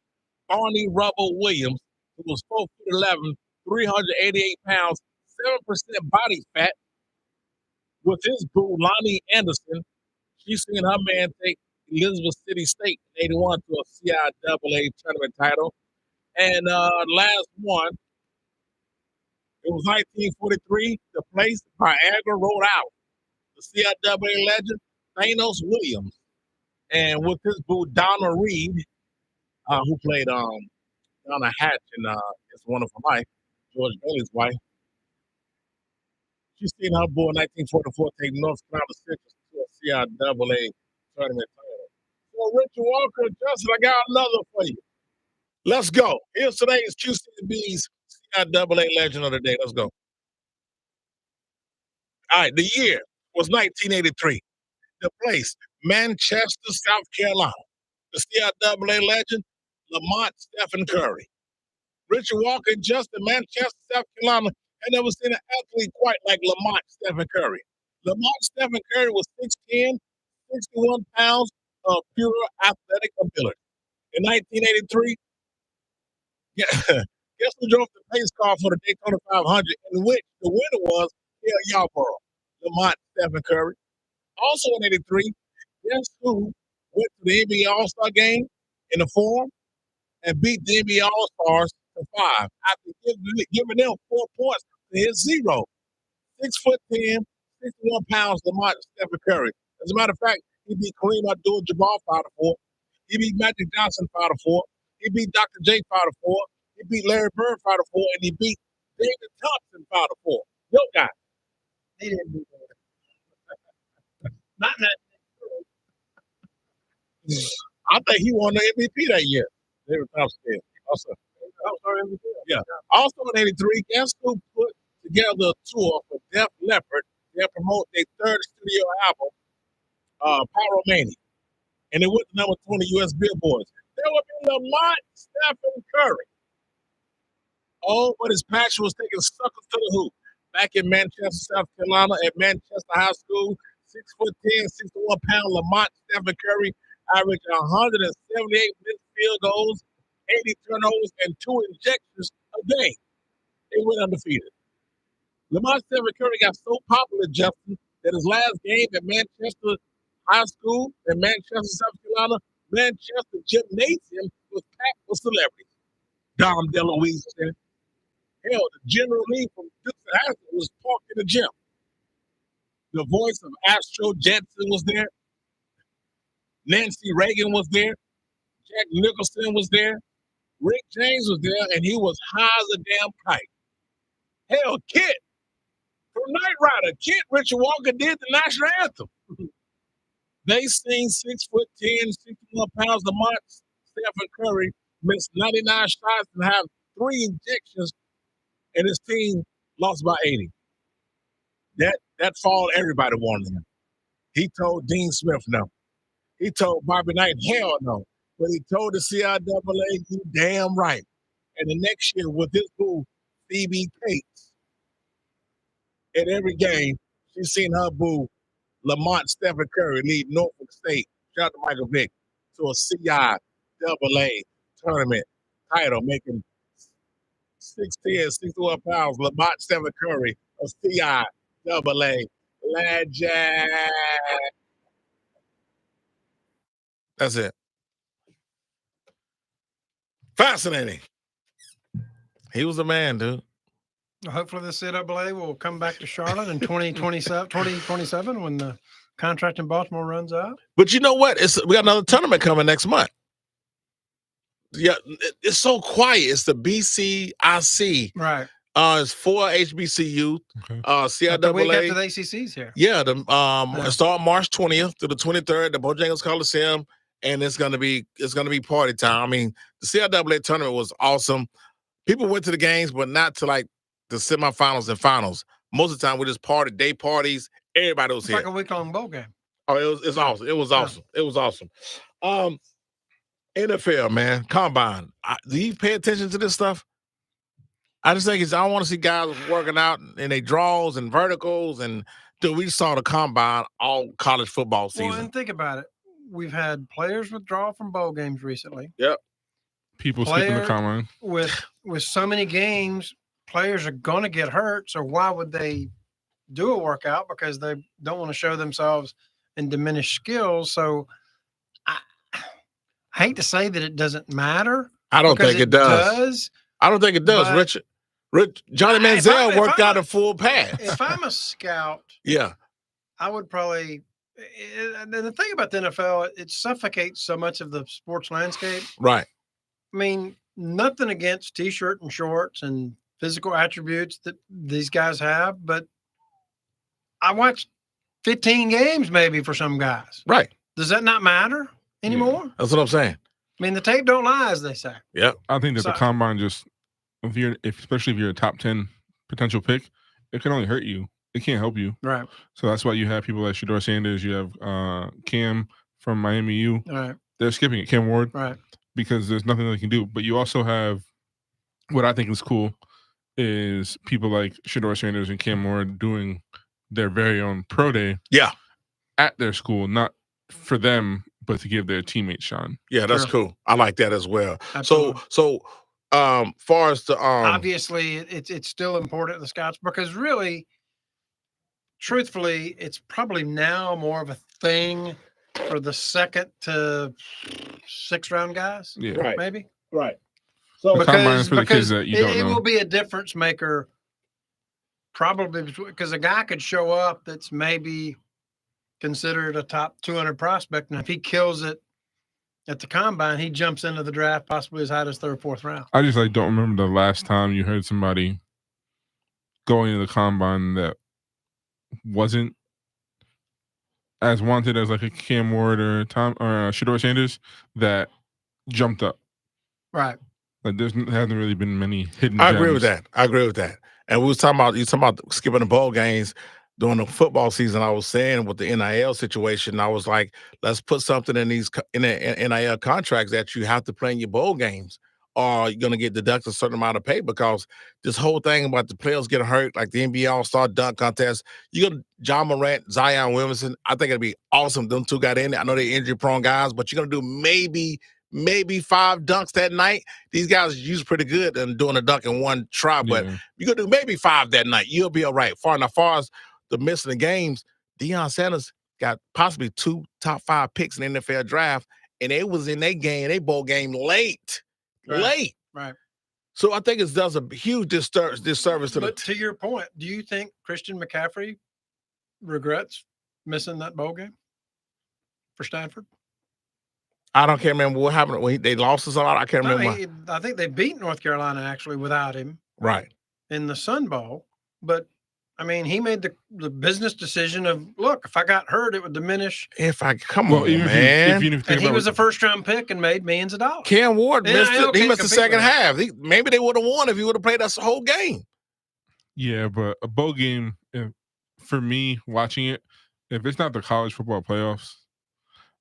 Barney Rubble Williams, who was 4'11", 388 pounds, 7% body fat, with his boo, Lonnie Anderson. She's seen her man take Elizabeth City State in 81 to a CIAA tournament title. And last one, it was 1943, the place, Niagara, Rhode Island. The CIAA legend, Thanos Williams. And with his boo, Donna Reed, who played Donna Hatch in It's a Wonderful Life, George Bailey's wife. She's seen her boo in 1944 take North Carolina Citrus to a CIAA tournament title. So, Richard Walker, Justin, I got another for you. Let's go. Here's today's QCB's CIAA legend of the day. Let's go. All right, the year was 1983. The place, Manchester, South Carolina. The CIAA legend, Lamont Stephen Curry. Richard Walker, Justin, Manchester, South Carolina. I never seen an athlete quite like Lamont Stephen Curry. Lamont Stephen Curry was 6'10", 61 pounds of pure athletic ability. In 1983, guess who drove the pace car for the Daytona 500, in which the winner was Hill Yarborough, Lamont Stephen Curry. Also in 83, guess who went to the NBA All-Star game in the Forum and beat the NBA All-Stars to 5 after giving them 4 points to his 0. 6'10", 61 pounds, Lamont Stephen Curry. As a matter of fact, he beat Kareem Abdul-Jabbar 5-4. He beat Magic Johnson 5-4. He beat Dr. J 5-4. He beat Larry Bird 5-4, and he beat David Thompson 5-4. Yo, guy. He didn't do that. Not that. I think he won the MVP that year. David Thompson did. Also, MVP. Yeah. Also in '83, guess who put together a tour for Def Leppard? They promote their third studio album, Pyromania, and it went to number 20 U.S. Billboards. There would be Lamont Stephen Curry. Oh, but his passion was taking suckers to the hoop. Back in Manchester, South Carolina, at Manchester High School, 6'10", 61 pound Lamont Stephen Curry averaged 178 missed field goals, 80 turnovers, and 2 injections a game. They went undefeated. Lamont Stephen Curry got so popular, Justin, that his last game at Manchester High School in Manchester, South Carolina, Manchester Gymnasium was packed with celebrities. Dom DeLuise was there. Hell, the General Lee from Dixon High School was parked in the gym. The voice of Astro Jetson was there. Nancy Reagan was there. Jack Nicholson was there. Rick James was there, and he was high as a damn kite. Hell, Kit from Knight Rider, Kit Richard Walker did the national anthem. They sing 6'10", 61 pounds. Lamont, Stephen Curry missed 99 shots and have 3 injections, and his team lost by 80. That fall, everybody wanted him. He told Dean Smith no. He told Bobby Knight, hell no. But he told the CIAA, you damn right. And the next year with his boo, Phoebe Cates, at every game, she's seen her boo, Lamont Stephen Curry, lead Norfolk State, shout out to Michael Vick, to a CIAA tournament title, making 6'10", 61 pounds, Lamont Stephen Curry, a CIAA legend. That's it. Fascinating. He was the man, dude. Hopefully the CIAA will come back to Charlotte in 2027 when the contract in Baltimore runs out. But you know what? We got another tournament coming next month. Yeah, it's so quiet. It's the BCIC. Right. It's 4 HBCU. Okay. CIAA. The week after the ACC's here. Yeah, it start March 20th to the 23rd, the Bojangles Coliseum, and it's gonna be party time. I mean, the CIAA tournament was awesome. People went to the games, but not to like the semifinals and finals. Most of the time, we just day parties. Everybody was It's here. like a week-long bowl game. Oh, it's awesome. It was awesome. It was awesome. NFL, man, combine. Do you pay attention to this stuff? I just think I want to see guys working out in their draws and verticals, and dude, we saw the combine all college football season. Well, and think about it. We've had players withdraw from bowl games recently. Yep. People skipping the combine. With so many games, players are going to get hurt. So why would they do a workout? Because they don't want to show themselves and diminish skills. So I hate to say that it doesn't matter. I don't think it does. I don't think it does, Richard. Johnny Manziel worked out a full pass. If I'm a scout, yeah, I would probably. And the thing about the NFL, it suffocates so much of the sports landscape. Right. I mean, nothing against t-shirt and shorts and physical attributes that these guys have, but I watched 15 games maybe for some guys. Right. Does that not matter anymore? Yeah, that's what I'm saying. I mean, the tape don't lie, as they say. Yeah. I think that the combine especially if you're a top 10 potential pick, it can only hurt you. It can't help you. Right. So that's why you have people like Shedeur Sanders. You have Cam from Miami U. Right. They're skipping it. Cam Ward. Right. Because there's nothing they can do. But you also have what I think is cool is people like Shedeur Sanders and Cam Ward doing their very own pro day. Yeah. At their school, not for them, but to give their teammates shine. Yeah, that's cool. I like that as well. Absolutely. So far as the obviously it's still important to the scouts because really, truthfully, it's probably now more of a thing for the 2nd to 6th round guys. Yeah. Right. Maybe. Right. So the combine's for the kids that you don't know. It will be a difference maker probably because a guy could show up that's maybe considered a top 200 prospect, and if he kills it at the combine, he jumps into the draft possibly as high as 3rd or 4th round. I just don't remember the last time you heard somebody going to the combine that wasn't as wanted as like a Cam Ward or Shedeur Sanders that jumped up. Right. Like there hasn't really been many hidden I gems. agree with that. And we was talking about skipping the bowl games during the football season. I was saying with the NIL situation, I was like, let's put something in these NIL contracts that you have to play in your bowl games, or you're gonna get deducted a certain amount of pay, because this whole thing about the players getting hurt, like the NBA All-Star dunk contest, you got John Morant, Zion Williamson. I think it'd be awesome. Them two got in there. I know they're injury-prone guys, but you're gonna do maybe 5 dunks that night. These guys use pretty good and doing a dunk in one try, but you're gonna do maybe 5 that night. You'll be all right. Far as the missing the games, Deion Sanders got possibly 2 top 5 picks in the NFL draft, and they was in their bowl game late. Right. So I think it does a huge disservice to But to your point, do you think Christian McCaffrey regrets missing that bowl game for Stanford? I can't remember what happened when they lost us a lot. I can't No, remember. I think they beat North Carolina actually without him Right. in the Sun Bowl. But I mean, he made the business decision of, look, if I got hurt, it would diminish. Come on, even man. if you And think he about was a first-round pick and made millions of dollars. Cam Ward missed NIL it. He can't missed the compete second with that. half. Maybe they would have won if he would have played us the whole game. yeah, but a bowl game, for me watching it, if it's not the college football playoffs,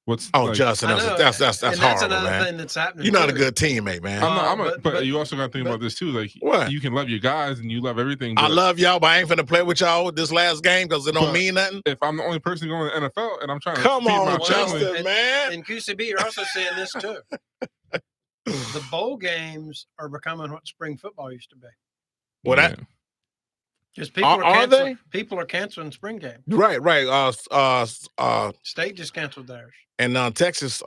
what's Justin, I know, that's and horrible, that's another man. thing that's happening. You're not a too. good teammate, man. I'm not, but but you also got to think about this too. Like, What? you can love your guys and you love everything. I But love y'all, but I ain't finna play with y'all this last game because it don't mean nothing. if I'm the only person going to the NFL and I'm trying to Come feed on, my Justin, family, man. In QCB, you're also seeing this too. The bowl games are becoming what spring football used to be. Well, yeah. that Just people Are canceling, they? People are canceling spring games. right. State just canceled theirs. And Texas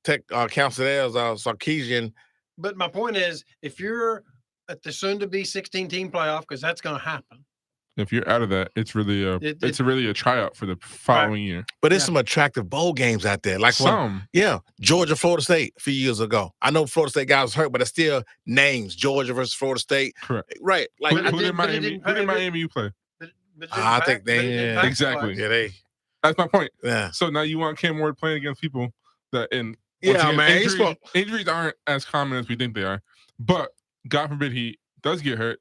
Tech canceled theirs. Sarkeesian. But my point is, if you're at the soon-to-be 16-team playoff, because that's going to happen. If you're out of that, it's really a tryout for the following year. But there's some attractive bowl games out there. Like Georgia, Florida State a few years ago. I know Florida State guys hurt, but it's still names. Georgia versus Florida State. Correct. Right. Like Who did Miami you play? I think they exactly. Yeah, they. That's my point. Yeah. So now you want Cam Ward playing against people that man. Injuries aren't as common as we think they are. But God forbid he does get hurt.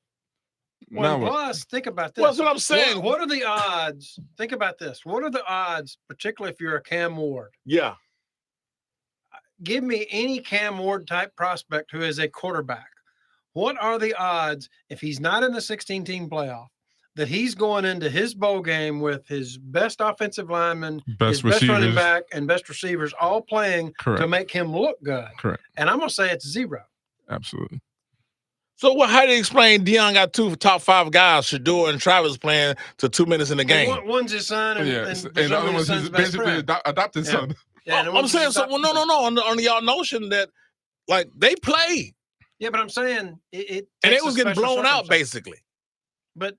Well, plus, think about this. Well, that's what I'm saying. What are the odds? Think about this. What are the odds, particularly if you're a Cam Ward? Yeah. Give me any Cam Ward type prospect who is a quarterback. What are the odds if he's not in the 16-team playoff that he's going into his bowl game with his best offensive lineman, his best running back, and best receivers all playing to make him look good? Correct. And I'm going to say it's zero. Absolutely. So how do you explain Deion got two top 5 guys, Shador and Travis, playing to 2 minutes in the game? One's his son, and the other one's his basically adopted son. Yeah, I'm saying so. Well, no. On y'all notion that like they play. Yeah, but I'm saying it and they was getting blown out basically. But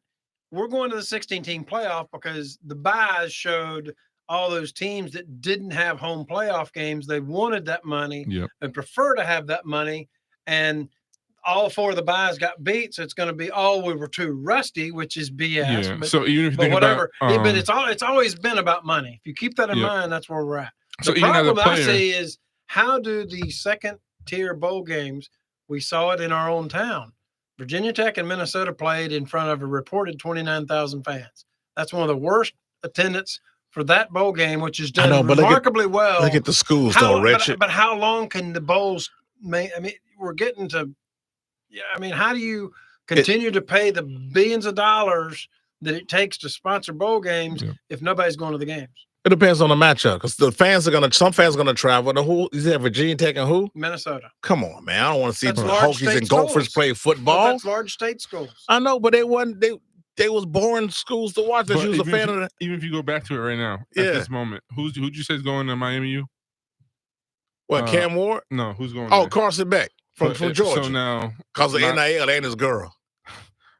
we're going to the 16-team playoff because the buys showed all those teams that didn't have home playoff games. They wanted that money and prefer to have that money, and all 4 of the buys got beat, so it's going to be we were too rusty, which is BS. Yeah. But, so even if you think whatever, about, but it's always been about money. If you keep that in mind, that's where we're at. So the problem I see is how do the second-tier bowl games? We saw it in our own town. Virginia Tech and Minnesota played in front of a reported 29,000 fans. That's one of the worst attendance for that bowl game, which is done remarkably well. Look at the schools, though, Richard. But how long can the bowls make? I mean, we're getting to. Yeah, I mean, how do you continue to pay the billions of dollars that it takes to sponsor bowl games if nobody's going to the games? It depends on the matchup because some fans are gonna travel. Who is that? Virginia Tech and who? Minnesota. Come on, man. I don't want to see the Hokies and Gophers play football. Well, that's large state schools. I know, but they wasn't. They was boring schools to watch. That you was a fan of that. Even if you go back to it right now, at this moment, who'd you say is going to Miami U? What, Cam Ward? No, who's going? Oh, Carson Beck from Georgia. So now, because of NIL and his girl.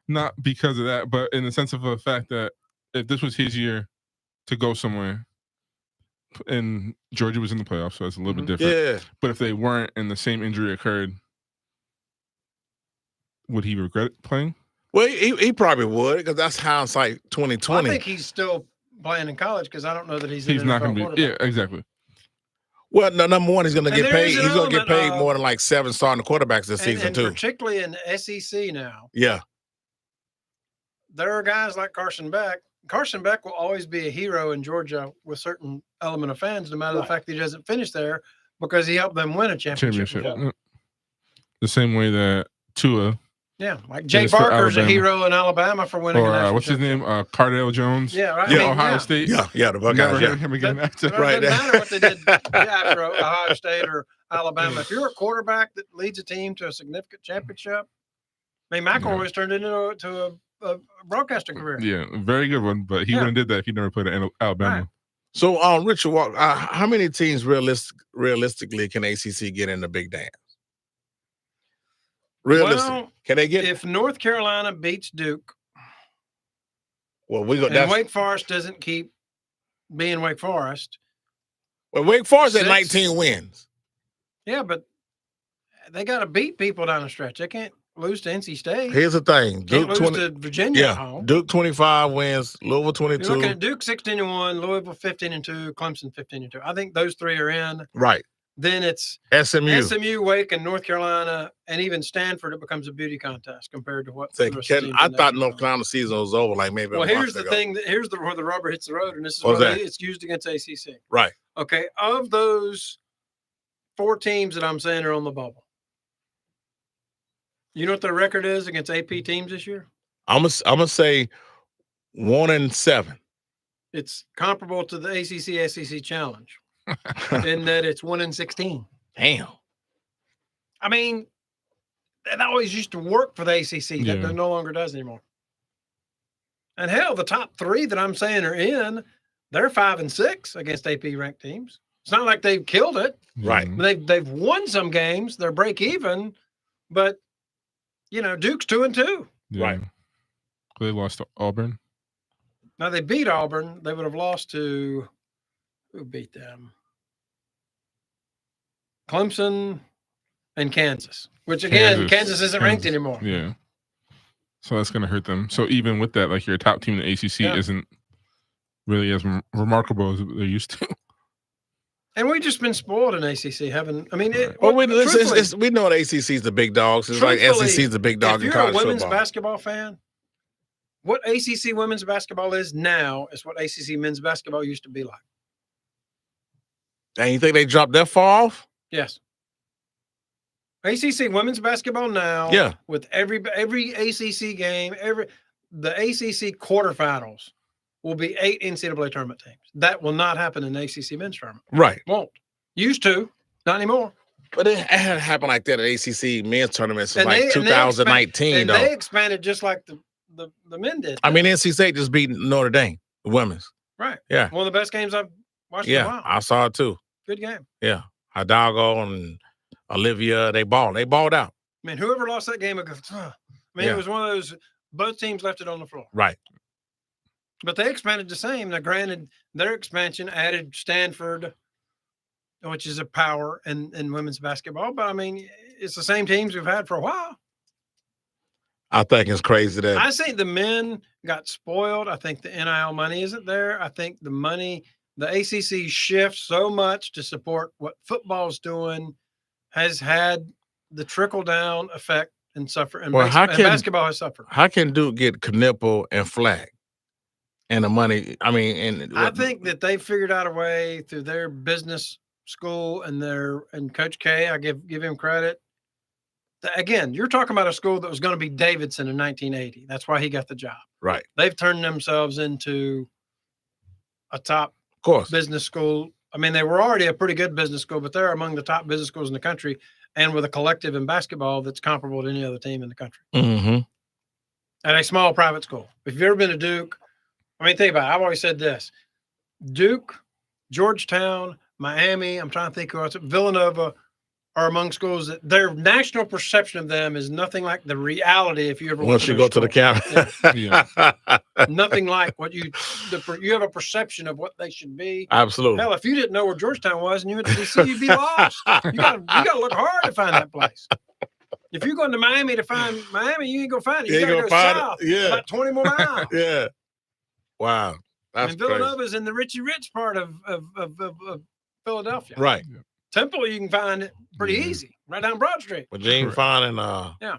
Not because of that, but in the sense of the fact that if this was his year to go somewhere, and Georgia was in the playoffs, so it's a little bit different. Yeah. But if they weren't and the same injury occurred, would he regret playing? Well, he probably would because that's hindsight 2020. I think he's still playing in college because I don't know that he's not going to be. Yeah, exactly. Well, no, number one, he's going to get paid. He's going to get paid more than like 7 starting quarterbacks this season too. Particularly in SEC now. Yeah. There are guys like Carson Beck. Carson Beck will always be a hero in Georgia with certain element of fans, no matter the fact that he doesn't finish there, because he helped them win a championship. The same way that Tua. Yeah, like Jay Barker's a hero in Alabama for winning. Or what's his name? Cardale Jones. Yeah, right. Yeah, Ohio State. Yeah, the Buckeyes. Never him again after. Right. It doesn't matter what they did after Ohio State or Alabama. If you're a quarterback that leads a team to a significant championship, I mean, McElroy's turned into a broadcasting career. Yeah, very good one, but he wouldn't have did that if he never played at Alabama. Right. So, Richard, how many teams realistically can ACC get in the big dance? Realistically, can they get? If North Carolina beats Duke, well, Wake Forest doesn't keep being Wake Forest. Well, Wake Forest at 19 wins. Yeah, but they got to beat people down the stretch. They can't lose to NC State. Here's the thing. Can't Duke lose 20, to Virginia at yeah, home. Duke 25 wins, Louisville You're looking 22. at Duke 16-1, Louisville 15-2, Clemson 15-2. I think those three are in. Right. Then it's SMU. Wake, and North Carolina, and even Stanford. It becomes a beauty contest compared to what. Say, the rest of the teams I in thought there North do. Carolina season was over. Like maybe. Well, a here's month the ago. thing. Here's where the rubber hits the road, and this is What's why that? it's used against ACC. Right. Okay, of those 4 teams that I'm saying are on the bubble, you know what their record is against AP teams this year? I'm gonna say 1-7. It's comparable to the ACC SEC Challenge in that it's 1-16. Damn. I mean, that always used to work for the ACC. Yeah. That no longer does anymore. And hell, the top 3 that I'm saying are in, they're 5-6 against AP ranked teams. It's not like they've killed it. Right. They've won some games. They're break even, but you know, Duke's 2-2. Yeah. Right. They lost to Auburn. Now they beat Auburn. They would have lost to who beat them? Clemson and Kansas. Which again, Kansas isn't ranked anymore. Yeah. So that's going to hurt them. So even with that, like your top team in the ACC isn't really as remarkable as they're used to. And we've just been spoiled in ACC. Haven't I mean? Well, we know the ACC is the big dogs. It's like SEC is the big dog if in you're a college women's football. basketball fan, what ACC women's basketball is now is what ACC men's basketball used to be like. And you think they dropped that far off? Yes. ACC women's basketball now. Yeah. With every ACC game, the ACC quarterfinals will be 8 NCAA tournament teams. That will not happen in the ACC men's tournament. Right. Won't. Used to, not anymore. But it had happened like that at ACC men's tournaments in And like they- 2019, and though. they expanded just like the men did. I mean, NC State just beat Notre Dame, the women's. Right. Yeah. One of the best games I've watched in a Yeah, while. I saw it too. Good game. Yeah. Hidalgo and Olivia, they balled out. I mean, whoever lost that game, it was one of those, both teams left it on the floor. Right. But they expanded the same. Now, granted, their expansion added Stanford, which is a power in women's basketball. But, I mean, it's the same teams we've had for a while. I think it's crazy that I think the men got spoiled. I think the NIL money isn't there. I think the ACC shifts so much to support what football's doing has had the trickle-down effect and suffer. And, Well, and basketball has suffered. how can Duke get Knipple and Flag and the money? I mean, and I think that they figured out a way through their business school and Coach K. I give him credit. Again, you're talking about a school that was going to be Davidson in 1980. That's why he got the job. right. They've turned themselves into a top Of course. business school. I mean, they were already a pretty good business school, but they're among the top business schools in the country, and with a collective in basketball that's comparable to any other team in the country. Mm-hmm. At a small private school. If you've ever been to Duke, I mean, think about it. I've always said this: Duke, Georgetown, Miami. I'm trying to think who else. Villanova are among schools that their national perception of them is nothing like the reality. If you ever Once you go to the campus. nothing like what you have a perception of what they should be. Absolutely. Hell, if you didn't know where Georgetown was and you went to DC, you'd be lost. You gotta look hard to find that place. If you're going to Miami to find Miami, you ain't gonna find it. You gotta go south, about 20 more miles. Yeah. Wow. That's And crazy. Villanova's in the Richie Rich part of Philadelphia. Right. Temple, you can find it pretty easy, right down Broad Street. With Gene Fine and Yeah.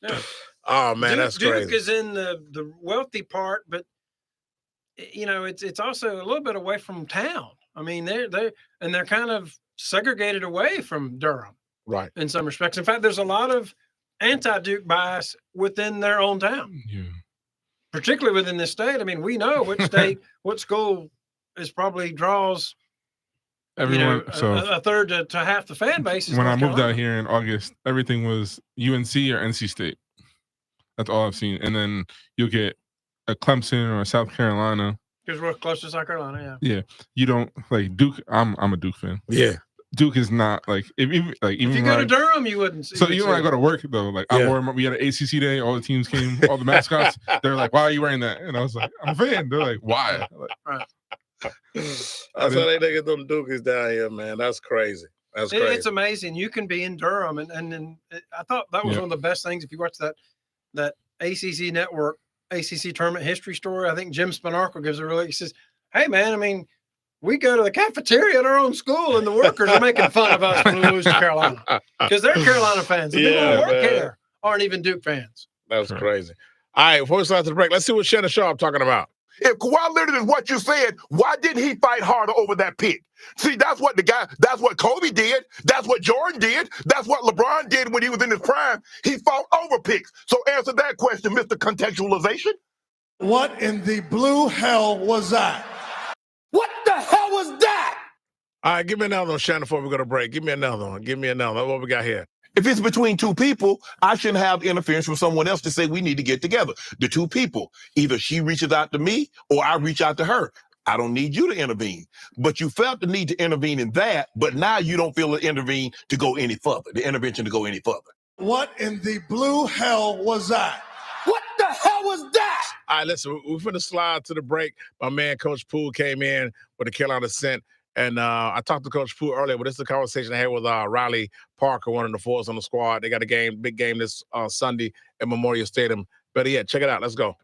Yeah. Oh man, that's crazy. Duke is in the wealthy part, but you know, it's also a little bit away from town. I mean, they're kind of segregated away from Durham. Right. In some respects. In fact, there's a lot of anti-Duke bias within their own town. Yeah. Particularly within this state. I mean, we know which state, what school is probably draws Everyone. a third to half the fan base. When I moved out here in August, everything was UNC or NC State. That's all I've seen. And then you'll get a Clemson or a South Carolina. Because we're close to South Carolina, Yeah. You don't like Duke. I'm a Duke fan. Yeah. Duke is not like even if you go to Durham, you wouldn't see. So even when I go to work though, like I wore we had an ACC day, all the teams came, all the mascots. They're like, "Why are you wearing that?" And I was like, "I'm a fan." They're like, "Why?" Like, right. That's how they niggas them Dukies down here, man. That's crazy. That's crazy. It's amazing. You can be in Durham, and I thought that was Yeah. one of the best things. If you watch that ACC network, ACC tournament history story, I think Jim Spanarkel gives a really. He says, "Hey man, I mean, we go to the cafeteria at our own school, and the workers are making fun of us when we lose to Carolina because they're Carolina fans. The people Yeah, who work man. here aren't even Duke fans." That's Correct. crazy. All right, before we start to the break, let's see what Shannon Sharp talking about. If Kawhi Leonard is what you said, why didn't he fight harder over that pick? See, that's what Kobe did. That's what Jordan did. That's what LeBron did when he was in his prime. He fought over picks. So answer that question, Mr. Contextualization. What in the blue hell was that? What the hell was that? All right, give me another one, Shannon, before we go to break. Give me another one. Give me another one. What we got here? If it's between two people, I shouldn't have interference from someone else to say we need to get together. The two people, either she reaches out to me or I reach out to her. I don't need you to intervene. But you felt the need to intervene in that, but now you don't feel the intervention to go any further. What in the blue hell was that? What the hell was that? All right, listen, we're finna slide to the break. My man, Coach Poole, came in with the Carolina Scent. And I talked to Coach Poole earlier, but this is a conversation I had with Riley Parker, one of the forwards on the squad. They got a big game this Sunday at Memorial Stadium. Better yet, check it out. Let's go.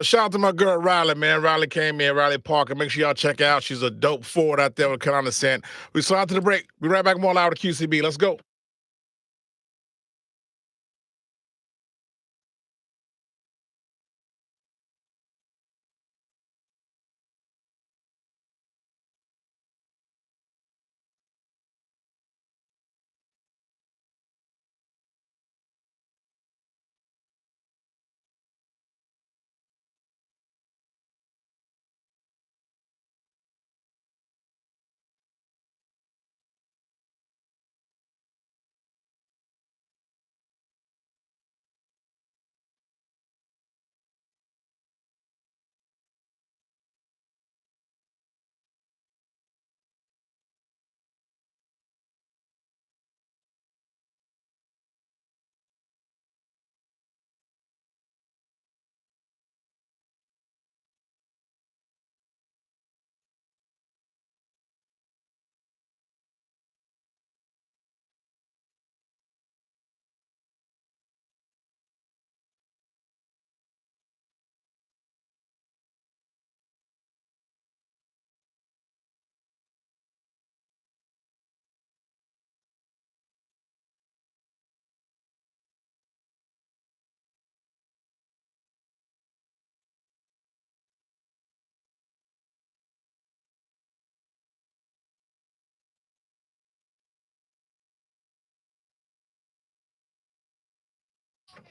shout out to my girl Riley, man. Riley came in, Riley Parker. Make sure y'all check her out. She's a dope forward out there with Carolina Cent. We saw out to the break. Be right back, more live with QCB. Let's go.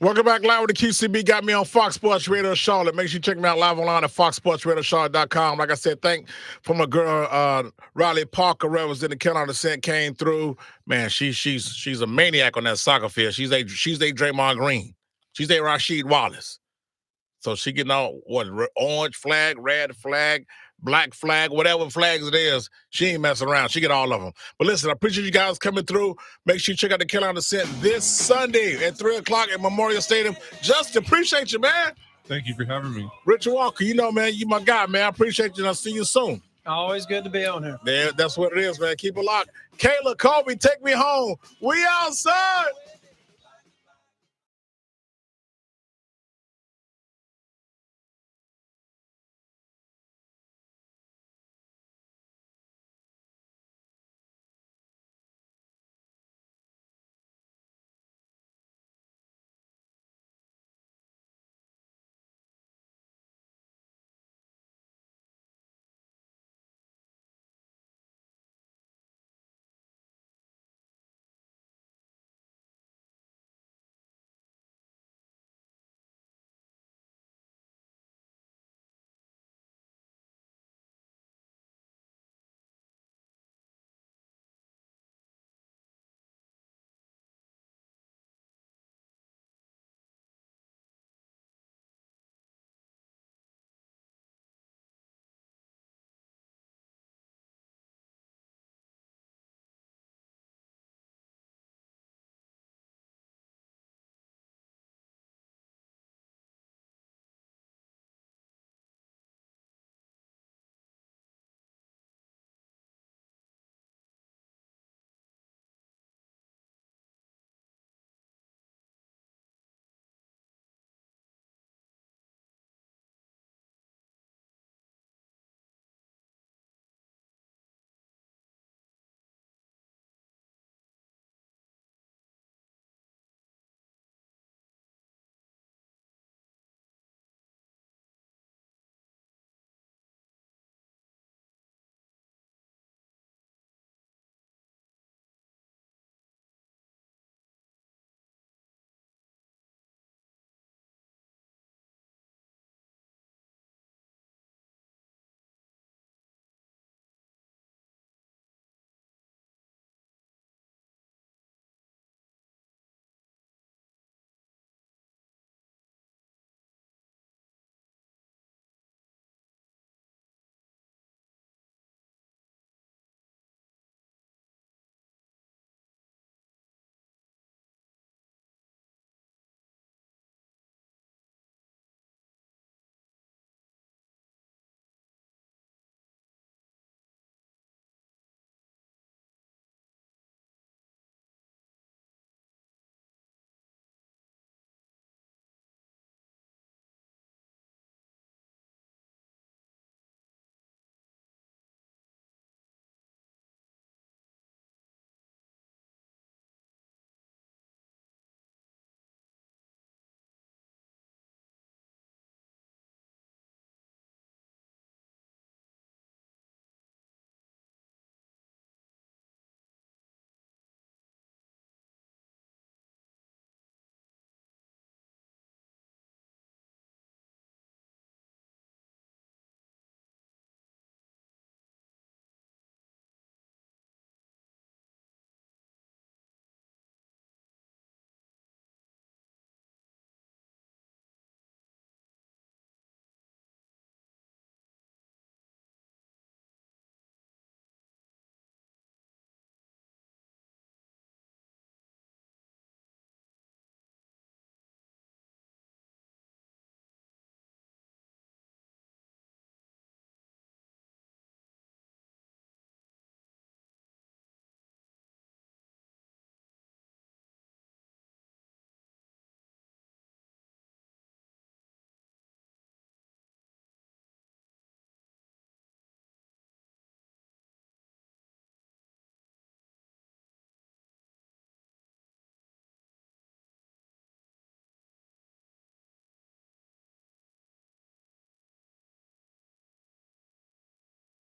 Welcome back live with the QCB. Got me on Fox Sports Radio Charlotte. Make sure you check me out live online at foxsportsradiocharlotte.com. Like I said, thank for my girl Riley Parker, representing Carolina Cent, came through. Man, she's a maniac on that soccer field. She's a Draymond Green. She's a Rasheed Wallace. So she getting all orange flag, red flag, black flag, whatever flags it is. She ain't messing around. She get all of them. But listen, I appreciate you guys coming through. Make sure you check out the Carolina Cent this Sunday at 3 o'clock at Memorial Stadium. Just appreciate you, man. Thank you for having me. Richard Walker, you know, man, you my guy, man. I appreciate you, and I'll see you soon. Always good to be on here. Yeah, that's what it is, man. Keep it locked. Kayla, Kobe, take me home. We outside.